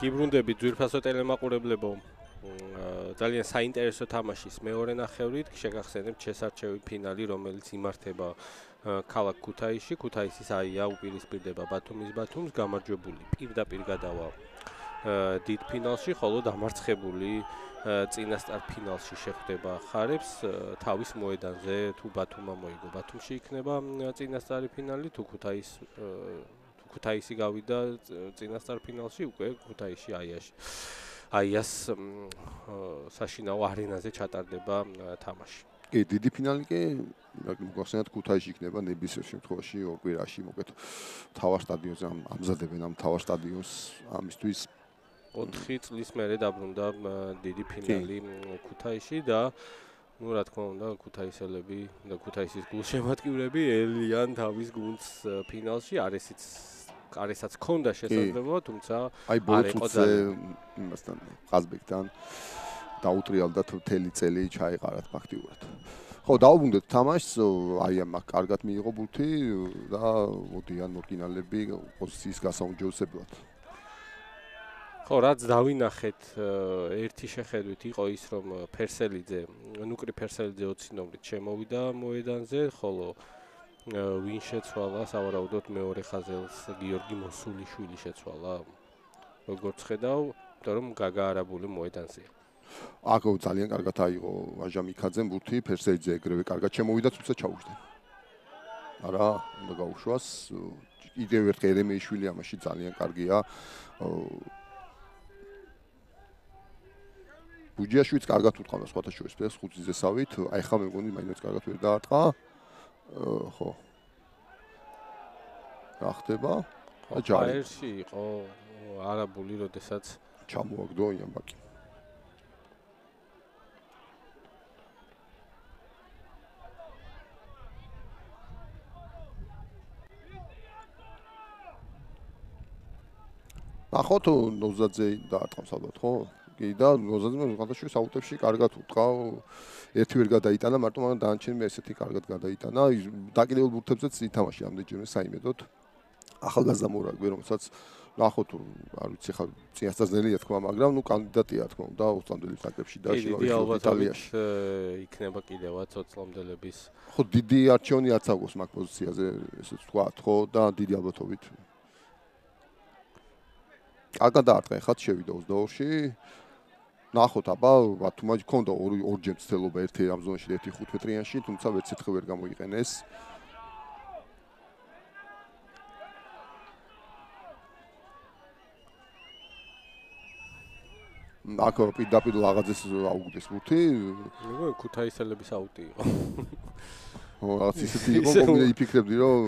გიბრუნდები ძვირფასო ტელემაყურებლებო. ძალიან საინტერესო თამაშის მეორე ნახევრით შეგახსენებთ შესარჩევი ფინალი, რომელიც იმართება ქალაქ ქუთაისში. ქუთაისის აია უპირისპირდება ბათუმის ბათუმს, გამარჯვებული პირდაპირ გადავა დიდ ფინალში, ხოლო დამარცხებული წინასწარ ფინალში შეხვდება ხარებს თავის მოედანზე. თუ ბათუმმა მოიგო, ბათუმში იქნება წინასწარი ფინალი, თუ ქუთაისი გავიდა წინასწარ ფინალში, უკვე ქუთაისში აიას საშინაო არენაზე ჩატარდება თამაში. კი, დიდი ფინალი კი, მოგახსენებთ ქუთაისში იქნება ნებისმიერ შემთხვევაში ორ კვირაში, მოკეთ მთავარ სტადიონზე ამზადებენ ამ მთავარ სტადიონს ამისთვის 4 წლის მერე დაბრუნდა დიდი ფინალი ქუთაისში და რა თქმა უნდა ქუთაისელები და ქუთაისის გულშემატკივრები ელიან თავის გუნდს ფინალში, არესაც ჰქონდა შესაძლებლობა, თუმცა არ იყო ძალიან იმასთან ყაზბეგთან დაუტრიალდა მთელი წელი ჩაეყარათ ფაქტიურად. ხო, დაუბრუნდეთ თამაშს, აიამ კარგად მიიღო ბურთი და მოდიან ორიგინალები პოზიციის გასაუმჯობესებლად. ხო, რაც დავინახეთ, ერთი შეხედვით იყო ის, რომ ნუკრი ფერსელიძე 20 ნომრით შემოვიდა მოედანზე, ხოლო ვინ შეცვალა, სავარაუდოდ მეორე ხაზელს გიორგი მოსულიშვილი შეცვალა. როგორც ხედავ, იმიტომ რომ გაგაარებული მოედანზეა. აქ ძალიან კარგად აიღო ვაჟამიქაძემ ბურთი, ფერსელიძე ეგრევე კარგად შემოვიდა, თუმცა ჩაუშვდა. არა, უნდა გაუშვას. კიდევ ერთ ერემეიშვილი ამაში ძალიან კარგია. ბუჯიაშვილიც კარგად უთყავდა სხვათა შორის ფეხს ხუთიზესავით, აი ხა მე მგონი მაინც კარგად ვერ დაარტყა. ხო. რა ხდება? ჯარში იყო არაბული, როდესაც ჩამოაგდო იამბაკი. ნახოთ ნოზაძე დაარტყავს ალბათ, ხო? კი და ნოზაძემ ხათაშვილის აუტებში კარგად უთყავ. ერთი ვერ გადაიტანა, მარტო მაგრამ დანარჩენები ესეთი კარგად გადაიტანა. დაკიდებულ ბურთებზეც ითამაში ამდენჯერმე საიმედოდ. ახალგაზრდა მორაგბე, რომელსაც ნახოთ, არ ვიცი ხა წინასწარზელია თქმა, მაგრამ კანდიდატია თქმა უნდა ოცლამდელების ნაკრებში და იტალიაში იქნება კიდევაც ოცლამდელების. ხო, დიდი არჩევანი არც აქვს მაგ პოზიციაზე, ესე ვთქვათ, ხო და დიდი ალბათობით. კარგად დაარტყა ხათ შევიდა 22-ში. ნახოთ, აბა ბათუმმა ჰქონდა ორჯერ მცდელობა ერთი ამ ზონაში და ერთი 5 მეტრიანში, თუმცა ვერც ერთხელ ვერ გამოიყენეს. აქ პირდაპირ ლაღაძეს აუგდეს ბურთი. მეგონი ქუთაისელების აუტი იყო. ხო, რაღაც ისეთი იყო, იფიქრებდი რომ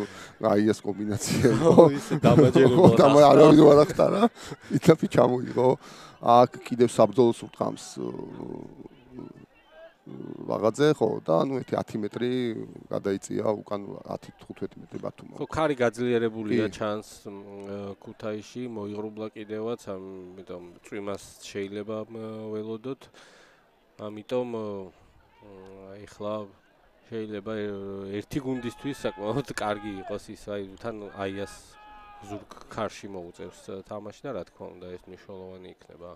აიას კომბინაცია იყო. ხო, ისე დამაჯერებო. არავინ არ ახტარა. ითაფი ჩამოიღო. აქ კიდევ საბრძოლოს უთყამს ლაღაძე, ხო და ნუ ერთი 10 მეტრი გადაიწია უკან 10-15 მეტრი ბათუმმა. ხო, ქარი გაძლიერებულია ჩანს ქუთაისში, მოიღრუბლა კიდევაც, ამიტომ წვიმას შეიძლება ველოდოთ. ამიტომ ეხლა შეიძლება ერთი გუნდისთვის საკმაოდ კარგი იყოს ის, აი თან აიას ზურგ ქარში მოუწევს თამაში და რა თქმა უნდა ეს მნიშვნელოვანი იქნება.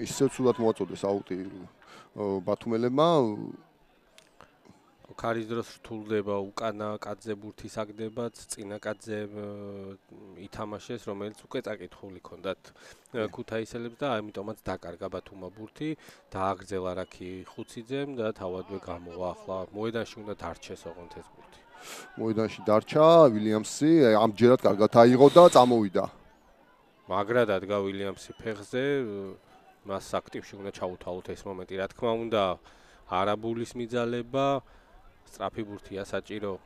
ისე ცუდად მოაწოდეს აუტი ბათუმელებმა. ქარის დროს რთულდება უკანა კაცზე ბურთი საგდებაც, წინა კაცზე ითამაშეს, რომელიც უკვე წაკითხული ჰქონდათ ქუთაისელებს და ამიტომაც დაკარგა ბათუმმა ბურთი, დააგრძელა რაკი ხუციძემ და თავადვე გამოვა. ახლა მოედანში უნდა დარჩეს ოღონდ ეს ბურთი. მოედანში დარჩა ვილიამსი, ამჯერად კარგად აიღო და წამოვიდა. მაგრა დადგა ვილიამსი ფეხზე, მას აქტივში უნდა ჩაუთავოთ ეს მომენტი. რა თქმა უნდა, არაბულის მიძალება სწრაფი ბურთია საჭირო.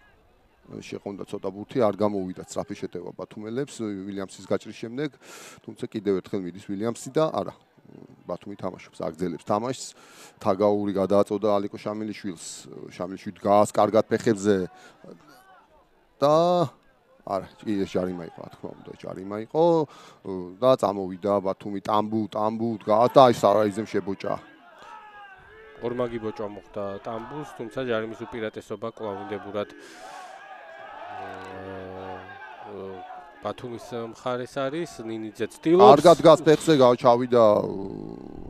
შეყონდა ცოტა ბურთი, არ გამოვიდა სწრაფი შეტევა ბათუმელებს ვილიამსის გაჭრის შემდეგ, თუმცა კიდევ ერთხელ მიდის ვილიამსი და არა, ბათუმი თამაშობს, აგრძელებს თამაშს. თაგაური გადააწოდა ალიკო შამილიშვილს, შამილიშვილი დგას კარგად ფეხებზე და არა, ის ჯარიმა იყო, რა თქმა უნდა, ჯარიმა იყო და წამოვიდა ბათუმი ტამბუ დგას და აი სარაიზემ შებოჭა. ორმაგი ბოჭვა მოხდა ტამბუს, თუმცა ჯარიმის უპირატესობა კლავინდებურად ბათუმის მხარეს არის, ნინიძე ცდილობს. კარგად გას ფეხზე ჩავიდა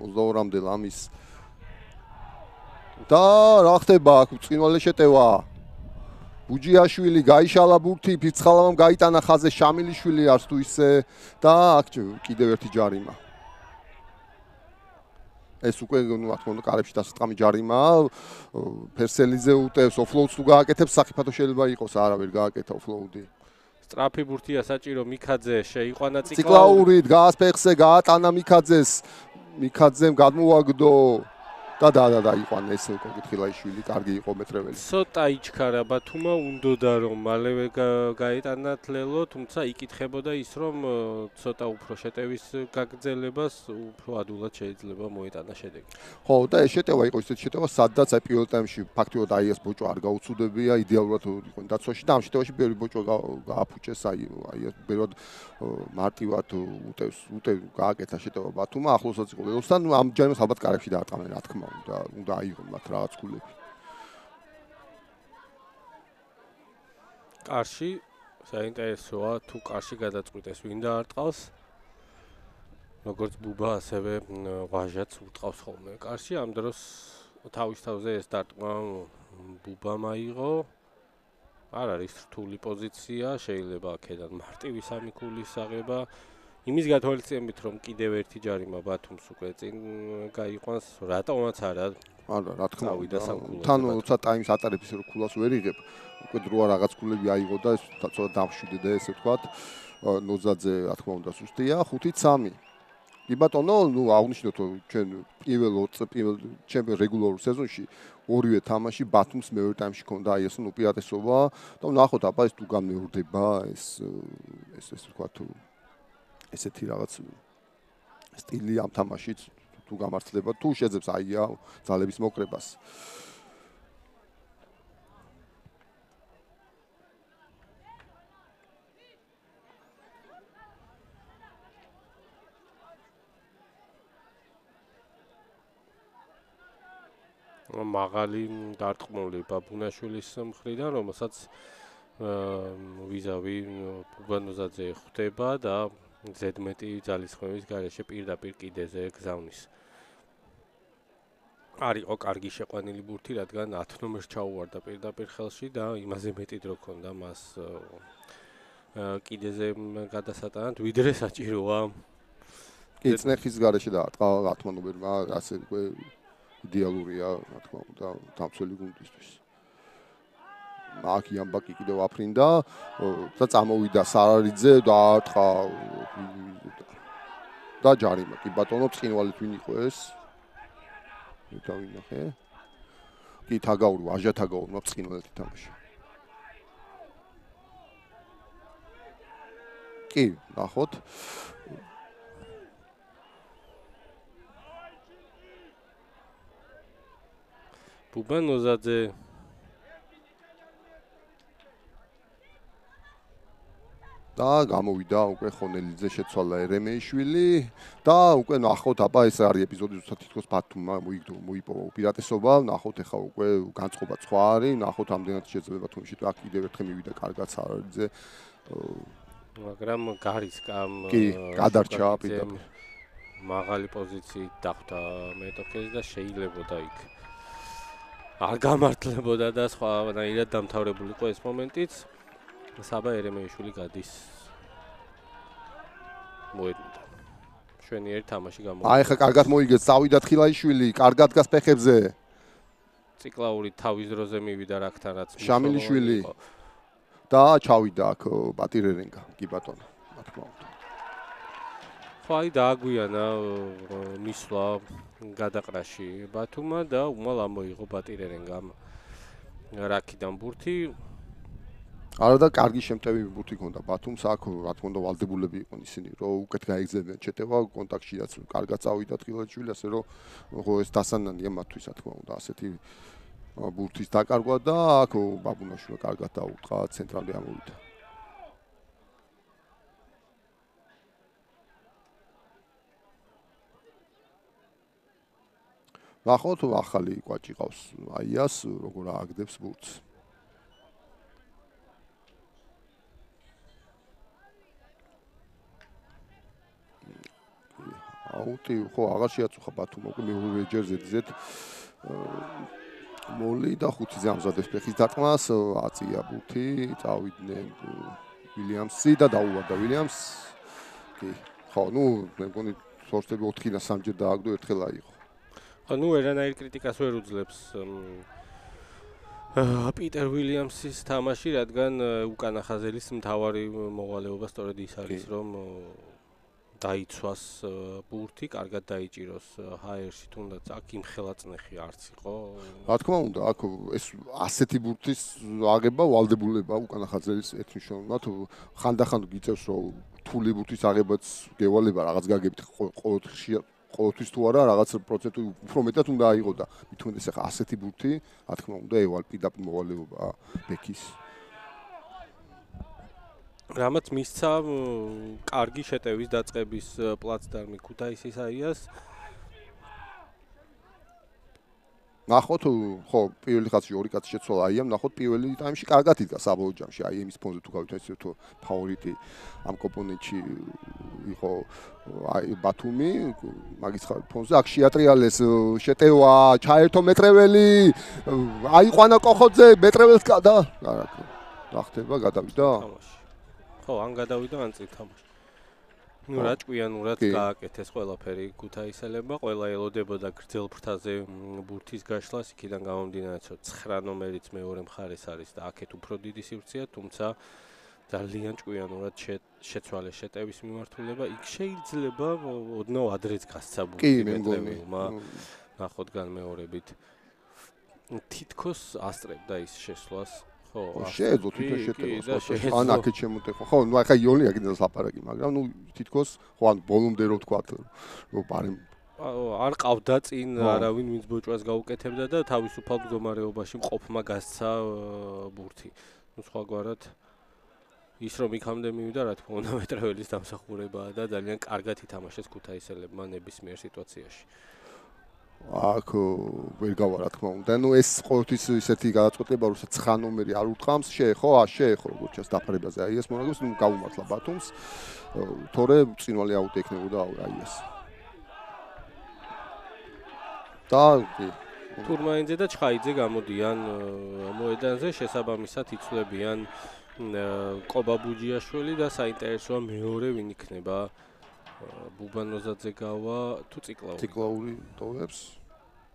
22-მდე ლამის. და რა ხდება აქ ბრწყინვალე შეტევა. ბუჯიაშვილი გაიშალა ბურთი, ფირცხალავამ გაიტანა ხაზე შამილიშვილი არც თუ ისე და აქ კიდევ ერთი ჯარიმა. ეს უკვე რა თქმა უნდა კარებში დასწყამი ჯარიმაა. ფერსელიძე უტევს ოფლოუდს თუ გააკეთებს საფათო შეიძლება იყოს, არა ვერ გააკეთა ოფლოუდი. სტრაფი ბურთია საჭირო მიქაძე შეიყვანა ციკლაურით გას ფეხზე გაატანა მიქაძეს. მიქაძემ გადმოაგდო და დაიყვანა ეს კოგითხილაიშვილი, კარგი იყო მეტრეველი. ცოტა იჩქარა ბათუმა, უნდოდა რომ მალევე გაეტანათ ლელო, თუმცა იკითხებოდა ის რომ ცოტა უფრო შეტევის გაგრძელებას უფრო ადულად შეიძლება მოეტანა შედეგი. ხო, და ეს შეტევა იყო ისეთი შეტევა, სადაც აი პირველ ტაიმში ფაქტიურად აი ეს ბოჭო არ გაუცუდებია, იდეალურად იყო დაცვაში და ამ შეტევაში ბევრი ბოჭო გააფუჭეს, აი ეს ბევრად მარტივად უტევს გააკეთა შეტევა ბათუმა, ახლოსაც იყო ლელოსთან, ამ ჯერმეს ალბათ კარებში დაარტყამენ, რა თქმა უნდა აიღონ მათ რაღაც ქულები. კარში საინტერესოა თუ კარში გადაწყვიტეს ვინ დაარტყავს. როგორც ბუბა ასევე ვაჟაც უტყავს ხოლმე კარში. ამ დროს თავის თავზე ეს დარტყმა ბუბამ აიღო. არ არის რთული პოზიცია, შეიძლება აქედან მარტივი სამი ქულის აღება. იმის გათვალისწინებით რომ კიდევ ერთი ჯარიმა ბათუმს უკვე წინ გაიყვანს, რატომაც არა. არა, რა თქმა უნდა. თან როცა ტაიმს ატარებს ისე რომ ქულას ვერ იღებ, უკვე დროა რაღაც ქულები აიღო და ეს ცოტა დამშვიდე ესე ვთქვათ. ნოზაძე რა თქმა უნდა სუსტია, 5-3. კი ბატონო, ნუ აღნიშნოთ რომ ჩვენ პირველ ჩემპიონ რეგულარულ სეზონში ორივე თამაში ბათუმს მეორე ტაიმში ჰქონდა აი ეს უპირატესობა და ნახოთ აბა ეს თუ განმეორდება ეს ვთქვათ ესეთი რაღაც სტილი ამ თამაშით თუ გამართლება თუ შეძლებს აია ძალების მოკრებას. მაღალი დარტყმული ბაბუნაშვილის მხრიდან, რომელსაც ვიზავი ბუბანოზაძე ხვდება და ზედმეტი ძალისხმევის გარეშე პირდაპირ კიდეზე გზავნის. არისო კარგი შეყვანილი ბურთი, რადგან 10 ნომერს ჩაუვარდა პირდაპირ ხელში და იმაზე მეტი დრო ჰქონდა მას კიდეზე გადასატანად, ვიდრე საჭიროა. კი, წნეხის გარეშე დაარტყა 10 ნომერმა, ასე უკვე იდეალურია, რა თქმა უნდა, დამცველი გუნდისთვის. აქ იამბაკი კიდევ აფრინდა და წამოვიდა სარარიძე და აარტყა და ჯარიმა. კი ბატონო, ცხინვალით ვინ იყო ეს? დავინახე. კი თაგაური, ვაჟა თაგაურმა ცხინვალით ითამაშა. კი, ნახოთ. ბუბანოზაძე და გამოვიდა უკვე ხონელიძე შეცვალა ერემეიშვილი და უკვე ნახოთ აბა ეს არის ეპიზოდი ზუსტად თითქოს ბათუმმა მოიპოვა უპირატესობა, ნახოთ ახლა უკვე განწყობა სხვა არის, ნახოთ ამდენად შეიძლება თუმში აქ კიდევ ერთხელ მივიდა კარგად სარარიძე, მაგრამ გარისკამ კი გადარჩა პირდაპირ მაღალი პოზიციით დახვდა მეტოქეს და შეიძლებოდა იქ არ გამართლებოდა და სხვანაირად დამთავრებული იყო ეს მომენტიც. საბა ერემეიშვილი გადის მოედნიდან. შვენიერი თამაში გამოდის. აი ხა კარგად მოიგეთ, წავიდა თხილაიშვილი, კარგად გას ფეხებზე. ციკლაური თავის დროზე მივიდა რაქთანაც შამილიშვილი და ჩავიდა აქ პატირერენგა, კი ბატონო, რა თქმა უნდა. ხაი დააგვიანა მისვლა გადაყრაში ბათუმა და უმალ ამოიღო პატირერენგამ რაქიდან ბურთი. არა და კარგი შემტევი ბურთი ჰქონდა ბათუმს, აქ რა თქმა უნდა ვალდებულები იყვნენ ისინი, რომ უკეთ გაიგზებიან შეტევა, კონტაქტშიაც კარგად წავიდა თხილაიშვილი, ასე რომ ხო ეს დასანანია მათთვის, რა თქმა უნდა, ასეთი ბურთის დაკარგვა და აქ ბაბუნაშვილმა კარგად დაუწყა, ცენტრამდე ამოვიდა. ნახოთ ახალი კვაჭი ყავს აიას, როგორ ააგდებს ბურთს. მაუნტი ხო აღარ შეაწუხა ბათუმმა უკვე მეორე ჯერზე ძეთ მოლი და 5-ზე ამზადებს ფეხის დარტყმას, აწია ბურთი, წავიდნენ ვილიამსი და დაუვარდა ვილიამს. კი, ხო, ნუ მე მგონი სორსები 4-დან 3-ჯერ დააგდო, ერთხელ აიღო. ხო, ნუ ერანაირ კრიტიკას ვერ უძლებს პიტერ ვილიამსის თამაში, რადგან უკანა ხაზელის მთავარი მოვალეობა სწორედ ის არის, რომ დაიცვას ბურთი, კარგად დაიჭიროს ჰაერში, თუნდაც აქ იმხელაწნეხი არც იყო. რა თქმა უნდა, აქ ეს ასეთი ბურთის აღება ვალდებულება უკანა ხაზელის ეთნიშნულად ხანდახან გიწევს რომ რთული ბურთის აღებაც გევალება რაღაც გაგებით ყოველთვის თუ არა რაღაც პროცენტი უფრო მეტად უნდა აიღო და მithumetes ახლა ასეთი ბურთი, რა თქმა უნდა, ევალ პირდაპირ მოვალეობა ბექის. რამაც მისცა კარგი შეტევის დაწყების პლაცდარმი ქუთაისის აიას. ნახოთ, ხო, პირველი ხაზში ორი კაცი შეცვალა აიამ, ნახოთ პირველი ტაიმში კარგად იდგა საბოლოო ჯამში, აი იმის ფონზე თუ გავიტანეთ თუ ფავორიტი ამ კომპონენტში იყო აი ბათუმი, მაგის ფონზე აქ შეატრიალეს შეტევა, ჩაერთო მეტრეველი, აიყვანა კოხოძე, მეტრეველს და რა ხდება, გადავიდა? ხო, ან გადავიდა, ან წინ თამაში. ნუ რა ჭკვიანურად გააკეთეს ყველაფერი ქუთაისელებმა, ყველა ელოდებოდა გრძელ ფრთაზე ბურთის გაშლას, იქიდან გამომდინარე, რომ 9 ნომერიც მეორე მხარეს არის და აქეთ უფრო დიდი სივრცეა, თუმცა ძალიან ჭკვიანურად შეცვალეს შეტევის მიმართულება. იქ შეიძლება ოდნავ ადრეც გასცა ბურთი მეტრეველმა, ნახოთ განმეორებით. თითქოს ასწრებდა ის შესვლას. შეეძლო თვითონ შეტევა. ან აქეთ შემოტეხო. ხო, ნუ ახლა იონი აქედან ლაპარაკი, მაგრამ ნუ თითქოს ხო ან ბოლომდე რო ვთქვა, რომ პარემ არ ყავდა წინ არავინ ვინც ბოჭვას გაუკეთებდა და თავისუფალ მდგომარეობაში მყოფმა გასცა ბურთი. ნუ სხვაგვარად ის რომ იქამდე მივიდა, რა თქმა უნდა, მეტრეველის დამსახურებაა და ძალიან კარგად ითამაშეს ქუთაისელებმა ნებისმიერ სიტუაციაში. აქ ვერ გავა რა თქმა უნდა. ნუ ეს ყოველთვის ისეთი გადაწყვეტილება, როცა 9 ნომერი არ უთხრამს, შეეხო როგორც ჩას დაფარებაზე აი ეს მონაგებს, ნუ გაუმართლა ბათუმს. თორე წინვალი აუტი ექნებოდა აი ეს. და თურმაინძე და ჩხაიძე გამოდიან მოედანზე, შესაბამისად იცვლებიან ყობა ბუჯიაშვილი და საინტერესოა მეორე ვინ იქნება. ბუბანოზაძე გავა თუ ციკლაური ტოვებს.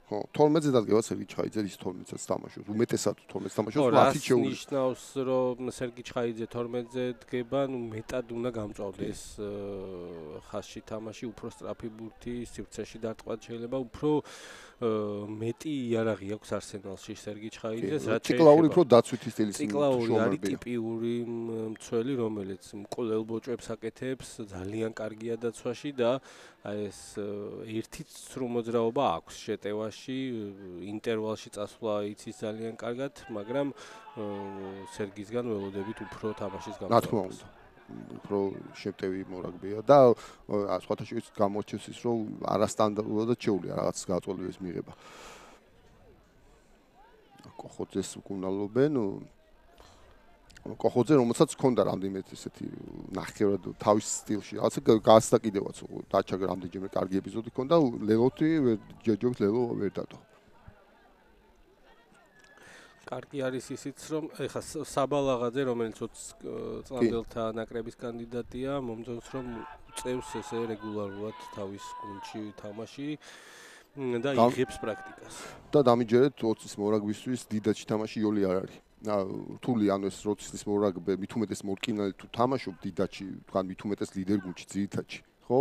ხო, 12-ზე დადგება სერგი ჩხაიძე, ის 12-საც თამაშობს. უმეტესად 12-ს თამაშობს, 10 შეუ. ნიშნავს, რომ სერგი ჩხაიძე 12-ზე დგება, ნუ მეტად უნდა გამწვავდეს ხაზში თამაში, უფრო სწრაფი ბურთი, სივრცეში დარტყმა შეიძლება, უფრო მეტი იარაღი აქვს არსენალში სერგი ჩხაიძეს, რაც ციკლაური უფრო დაცვითი სტილის ციკლაური არის ტიპიური მცველი, რომელიც მკვლელ ბოჭვებს აკეთებს, ძალიან კარგია დაცვაში და აი ეს ერთი ცრუ მოძრაობა აქვს შეტევაში, ინტერვალში წასვლა იცის ძალიან კარგად, მაგრამ სერგისგან ველოდებით უფრო თამაშის გამოსვლას. რა თქმა უნდა. უფრო შეტევი მორაგბეა და სხვათა შორის გამოჩნდეს ის, რომ არასტანდარტულად შეუძლია რაღაც გაწოლების მიღება. კოხოძეს უკუნალობენ. კოხოძე რომელსაც ჰქონდა რამდენიმე ესეთი ნახევრად თავის სტილში. რაღაცა გასდა კიდევაც დაჩაგ რამდენჯერმე კარგი ეპიზოდი ჰქონდა, ლელოთი ჯერჯერობით ლელო ვერ დადო. კარგი არის ისიც, რომ ეხა საბალაღაძე, რომელიც 20 წლამდელთა ნაკრების კანდიდატია, მომწონს, რომ წევს ესე რეგულარულად თავის გუნდში თამაში და იღებს პრაქტიკას. და დამიჯერეთ 20-ის მორაგბისთვის დიდაჩი თამაში იოლი არ არის. რთული ანუ ეს 20-ის მორაგბე, მithumetes მორკინალი თუ თამაშობ დიდაჩი, თქვა მithumetes ლიდერ გუნდში ძირითადში, ხო?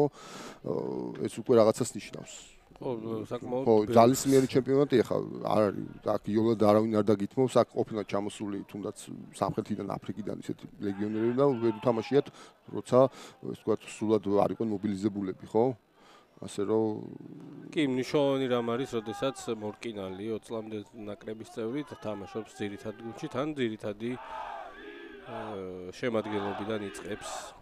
ეს უკვე რაღაცას ნიშნავს. ხო, საკმაოდ. ხო, ძალისმიერი ჩემპიონატი ახლა არ არის. აქ იოლად არავინ არ დაგითმობს, აქ ყოფილა ჩამოსული თუნდაც სამხრეთიდან, აფრიკიდან ისეთი ლეგიონერები და ვერ უთამაშიათ, როცა ეს თქვა სულად არ იყვნენ მობილიზებულები, ხო? ასე რომ კი, მნიშვნელოვანი რამ არის, როდესაც მორკინალი 20 წლამდე ნაკრების წევრი თამაშობს ძირითად გუნდში, თან ძირითადი შემადგენლობიდან იწყებს.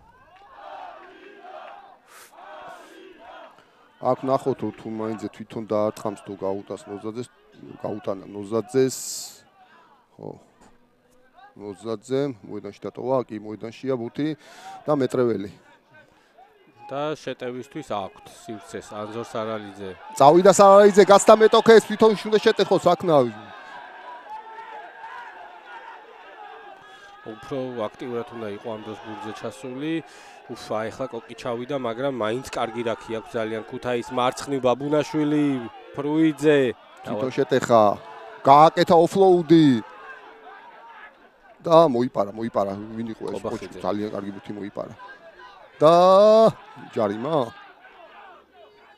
აქ ნახოთ თუ მაინც თვითონ დაარტყამს თუ გაუტას ნოზაძეს, გაუტანა ნოზაძეს. ხო. ნოზაძე მოედანში დატოვა, კი მოედანშია ბურთი და მეტრეველი. და შეტევისთვის აქვთ სივრცეს ანზორ სარალიძე. წავიდა სარალიძე, გასთა მეტოქეს, თვითონ უნდა შეტეხოს აქნა. უფრო აქტიურად უნდა იყო ამ დროს ბურთზე ჩასული. ufა, ეხლა კოკი ჩავიდა, მაგრამ მაინც კარგი რაქი აქვს ძალიან ქუთაის მარცხნივ ბაბუნაშვილი, ფრუიძე. თვითონ შეტეხა, გააკეთა ოფლოუდი. და მოიპარა, ვინ იყო ეს კოჩი, ძალიან კარგი ბუთი მოიპარა. და ჯარიმა?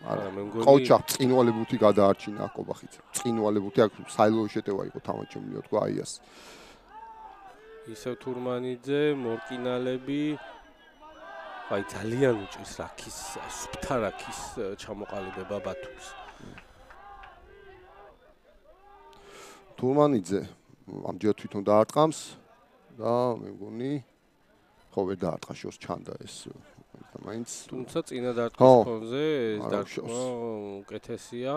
არა, მე მგონი კოჩა წინვალე ბუთი გადაარჩინა კობახიძე. წინვალე ბუთი აქ საილოვის შეტევა იყო თამაშემლიო თქვა აიას. ისევ თურმანიძე, მორკინალები. აი ძალიან უჭირს რაქის, სუფთა რაქის ჩამოყალიბება ბათუმს. თურმანიძე ამჯერად თვითონ დაარტყამს და მე მგონი ხო ვერ დაარტყა შორს ჩანდა ეს და მაინც თუმცა წინა დარტყმის ფონზე ეს დარტყმა უკეთესია.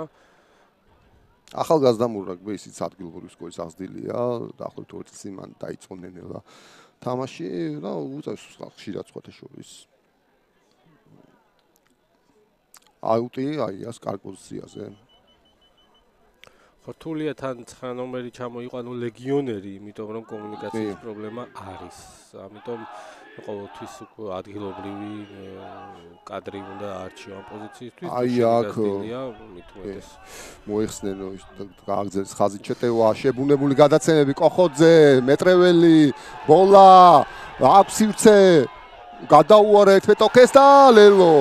ახალგაზრდა მურაგბე ისიც ადგილობრივი სკოლის აღზრდილია, დაახლოებით 2 წელი მან დაიწყო ნენელა თამაში და უწევს ხშირად სხვათა შორის. აუტი აიას კარგ პოზიციაზე. ხორთულია თან 9 ნომერი ჩამოიყვანო ლეგიონერი, იმიტომ რომ კომუნიკაციის პრობლემა არის. ამიტომ ყოველთვის ადგილობრივი კადრი უნდა არჩიო ამ პოზიციისთვის. აი აქ მოიხსნენ გააგზელს ხაზით შეტევა, შებუნებული გადაცემები კოხოძე, მეტრეველი, ბოლა, აქვს სივრცე, გადაუარა ერთ მეტოქეს და ლელო.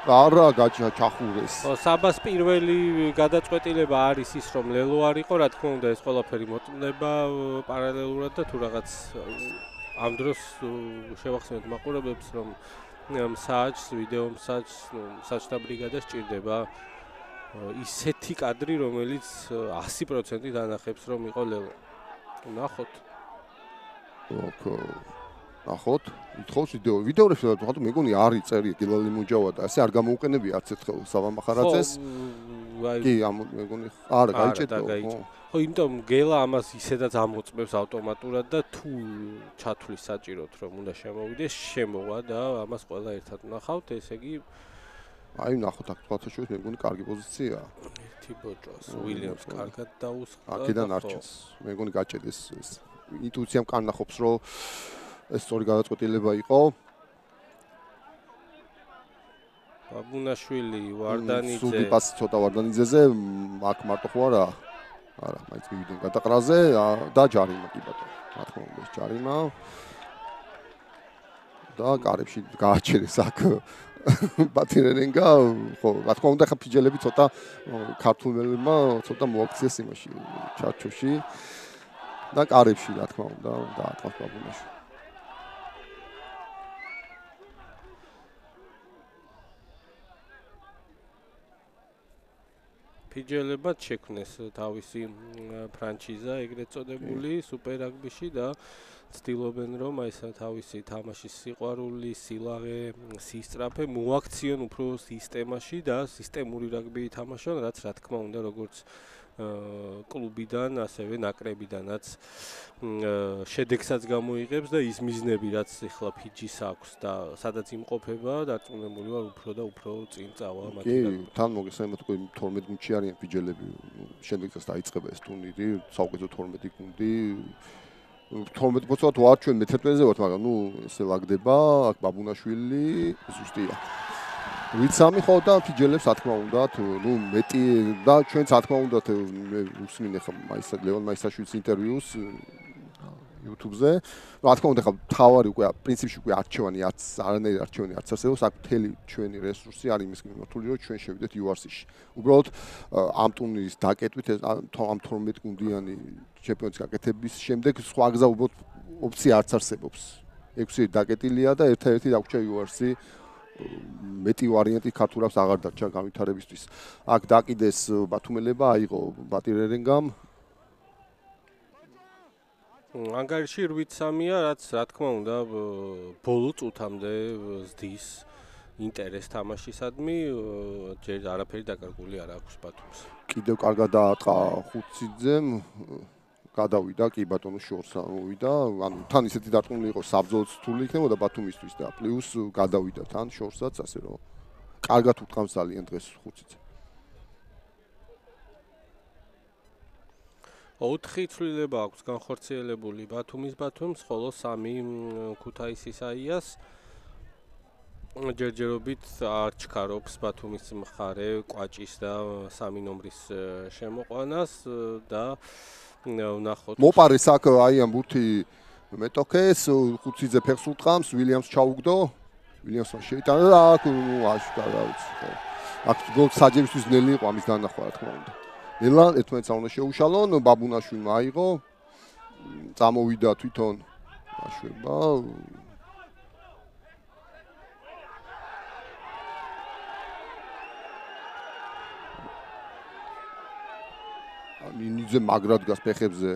არა ჩახურეს. საბას პირველი გადაწყვეტილება არის ის, რომ ლელო არ იყო, რა თქმა უნდა ეს ყველაფერი მოწმდება პარალელურად და თუ რაღაც ამ დროს შევახსენოთ მაყურებელს, რომ მსაჯს, ვიდეო მსაჯს, მსაჯთა ბრიგადა სჭირდება ისეთი კადრი, რომელიც 100% ანახებს, რომ იყო ლელო. ნახოთ. ნახოთ, ითხოვს ვიდეორებში ვთქვათ, მეგონი არის წერია გილალი მუჯავა და ასე არ გამოუყენებია არც ერთხელ სავამ ახარაძეს. კი, მეგონი არა გაიჭედო. ხო, იმიტომ გელა ამას ისედაც ამოწმებს ავტომატურად და თუ ჩათვლის საჭიროთ, რომ უნდა შემოვიდეს, შემოვა და ამას ყველა ერთად ნახავთ, ესე იგი აი ნახოთ აქ თქვათა შორის მეგონი კარგი პოზიციაა. ერთი ბოჭოს უილიამს კარგად დაუსხდა. აქედან არჩევს. მეგონი გაჭედეს ეს ინტუიციამ კანახობს, რომ ეს სწორი გადაწყვეტილება იყო. ბაბუნაშვილი, ვარდანიძე. სული პასი ცოტა ვარდანიძეზე, აქ მარტო ხო არა? არა, მაინც მივიდნენ გადაყრაზე და ჯარიმა კი ბატონო. რა თქმა უნდა, ეს ჯარიმა. და კარებში გააჩერეს აქ ბათირენენგა, ხო, რა თქმა უნდა, ხა ფიჯელები ცოტა ქართულმა ცოტა მოაქციეს იმაში, ჩარჩოში და კარებში, რა თქმა უნდა, დაარტყავს ბაბუნაშვილი. ფიჯელებად შექმნეს თავისი ფრანჩიზა, ეგრეთ წოდებული სუპერ რაგბიში და ცდილობენ რომ აი ეს თავისი თამაშის სიყვარული, სილაღე, სისწრაფე მოაქციონ უფრო სისტემაში და სისტემური რაგბი ითამაშონ, რაც რა თქმა უნდა როგორც კლუბიდან, ასევე ნაკრებიდანაც შედეგსაც გამოიღებს და ის მიზნები, რაც ახლა ფიჯის აქვს და სადაც იმყოფება, დარწმუნებული ვარ უფრო და უფრო წინ წავა მათი. კი, თან მოგესალმებით, 12 გუნდში არიან ფიჯელები. შემდეგ წელს დაიწყება ეს ტურნირი, საუკეთესო 12 გუნდი. 12 ბოცოთ ვარ ჩვენ მე-11-ზე ვართ, მაგრამ ნუ ესე ლაგდება, აქ ბაბუნაშვილი, ზუსტია. ვიცამი ხო და ფიჯელებს რა თქმა უნდა, ნუ მეტი და ჩვენც რა თქმა უნდა მე უსმინე ხა ლევონ მაისაშვილის ინტერვიუს YouTube-ზე. რა თქმა უნდა ხა თავარი უკვე პრინციპში უკვე არჩევანი არც არანაირი არჩევანი არც არსებობს, აქ მთელი ჩვენი რესურსი არის იმის მიმართული, რომ ჩვენ შევიდეთ URC-ში. უბრალოდ ამ ტურნირის დაკეტვით ამ 12 გუნდიანი ჩემპიონატის გაკეთების შემდეგ სხვა გზა უბრალოდ ოფცია არც არსებობს. 6 დაკეტილია და ერთ-ერთი დაგვრჩა URC. მეტი ვარიანტი ქართულებს აღარ დარჩა განვითარებისთვის. აქ დაკიდეს ბათუმელება აიღო ბატირერენგამ. ანგარიში 8-3-ია, რაც რა თქმა უნდა ბოლო წუთამდე ზდის ინტერესს თამაშისადმი, ჯერ არაფერი დაკარგული არ აქვს ბათუმს. კიდევ კარგად დაარტყა ხუციძემ გადავიდა კი ბატონო შორს მოვიდა ანუ თან ისეთი დარტყმული იყო საბრძოლო რთული იქნებოდა ბათუმისთვის და პლუს გადავიდა თან შორსაც ასე რომ კარგად უთქვამს ძალიან დღეს ხუციც 4 ცვლილება აქვს განხორციელებული ბათუმს, ხოლო 3 ქუთაისის აიას. ჯერჯერობით არ ჩქარობს ბათუმის მხარე კვაჭის და 3 ნომრის შემოყვანას და ვნახოთ. მოპარეს აქ აიამ ბურთი მეტოქეს, ხუციძე ფეხს უტყამს, ვილიამს ჩაუგდო. ვილიამსმა შეიტანა და აქ აშკარა რა ვიცი ხო. აქ გოლ საჯებისთვის ნელი იყო ამის დანახვა რა თქმა უნდა. ნელა ერთმანეთს უნდა შეუშალონ, ბაბუნაშვილმა აიღო. წამოვიდა თვითონ აშვება. ნინიძე მაგრად გას ფეხებზე.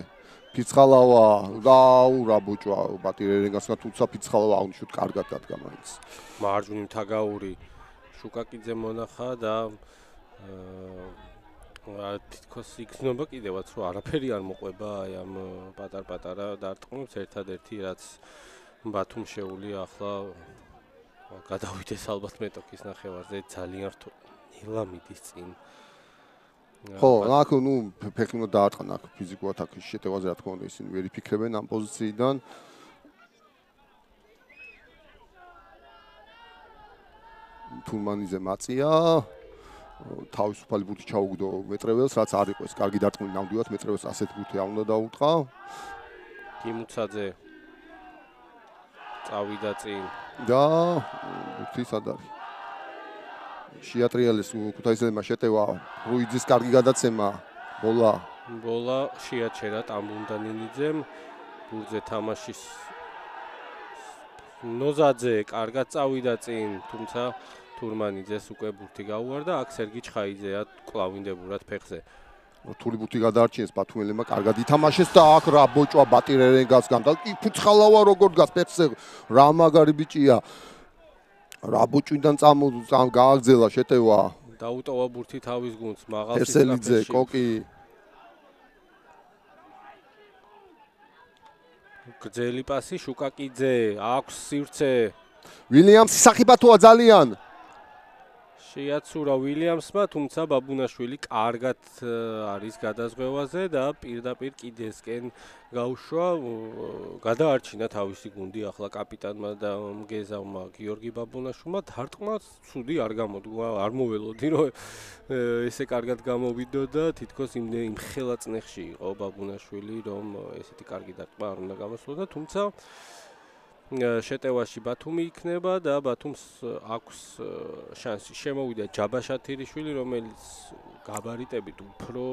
ფიცხალავა და რა ბოჭვა ბატირერენგასთან თუმცა ფიცხალავა აღნიშნოთ კარგად დადგა მაინც. მარჯვნივ თაგაური შუკაკიძე მონახა და თითქოს იქნება კიდევაც რომ არაფერი არ მოყვება აი ამ პატარ-პატარა დარტყმებს ერთადერთი რაც ბათუმ შეუულია ახლა გადავიდეს ალბათ მეტოქის ნახევარზე ძალიან რთული ნელა მიდის წინ ხო, აქ ნუ ფეხი უნდა დაარტყნა აქ ფიზიკურად აქ შეტევაზე რა თქმა უნდა ისინი ვერ იფიქრებენ ამ პოზიციიდან. თურმანიძე მაწია თავისუფალი ბურთი ჩაუგდო მეტრეველს, რაც არ იყო ეს კარგი დარტყმული ნამდვილად მეტრეველს ასეთ ბურთი არ უნდა დაუტყა. გიმუცაძე წავიდა წინ და ბურთი სად არის? შეატრიალეს ქუთაისელებმა შეტევა რუიძის კარგი გადაცემა ბოლა შეაჩერა ტამბუნდანინიძემ ბურთზე თამაშის ნოზაძე კარგად წავიდა წინ თუმცა თურმანიძეს უკვე ბურთი გაუვარდა აქ სერგი ჩხაიძეა კლავინდებურად ფეხზე რთული ბურთი გადაარჩიეს ბათუმელებმა კარგად ითამაშეს და აქ რა ბოჭვა ბატირერენგასგან და კი ფუცხალავა როგორ გას ფეხზე რა მაგარი ბიჭია რა ბუჭვიდან გააგზელა შეტევა დაუტოვა ბურთი თავის გუნდს მაღალ ფერსელიძე კოკი გრძელი პასი შუკაკიძე აქვს სივრცე ვილიამსი სახიფათოა ძალიან შეაცურა ვილიამსმა თუმცა ბაბუნაშვილი კარგად არის გადაზღვევაზე და პირდაპირ კიდესკენ გაუშვა გადაარჩინა თავისი გუნდი ახლა კაპიტანმა და მგეზავმა გიორგი ბაბუნაშვილმა დარტყმა ცუდი არ გამოდგა არ მოველოდი რომ ესე კარგად გამოვიდო და თითქოს იმ ხელა წნეხში იყო ბაბუნაშვილი რომ ესეთი კარგი დარტყმა არ უნდა გამოსულოდა თუმცა შეტევაში ბათუმი იქნება და ბათუმს აქვს შანსი შემოვიდა ჯაბაშათირიშვილი რომელიც გაბარიტებით უფრო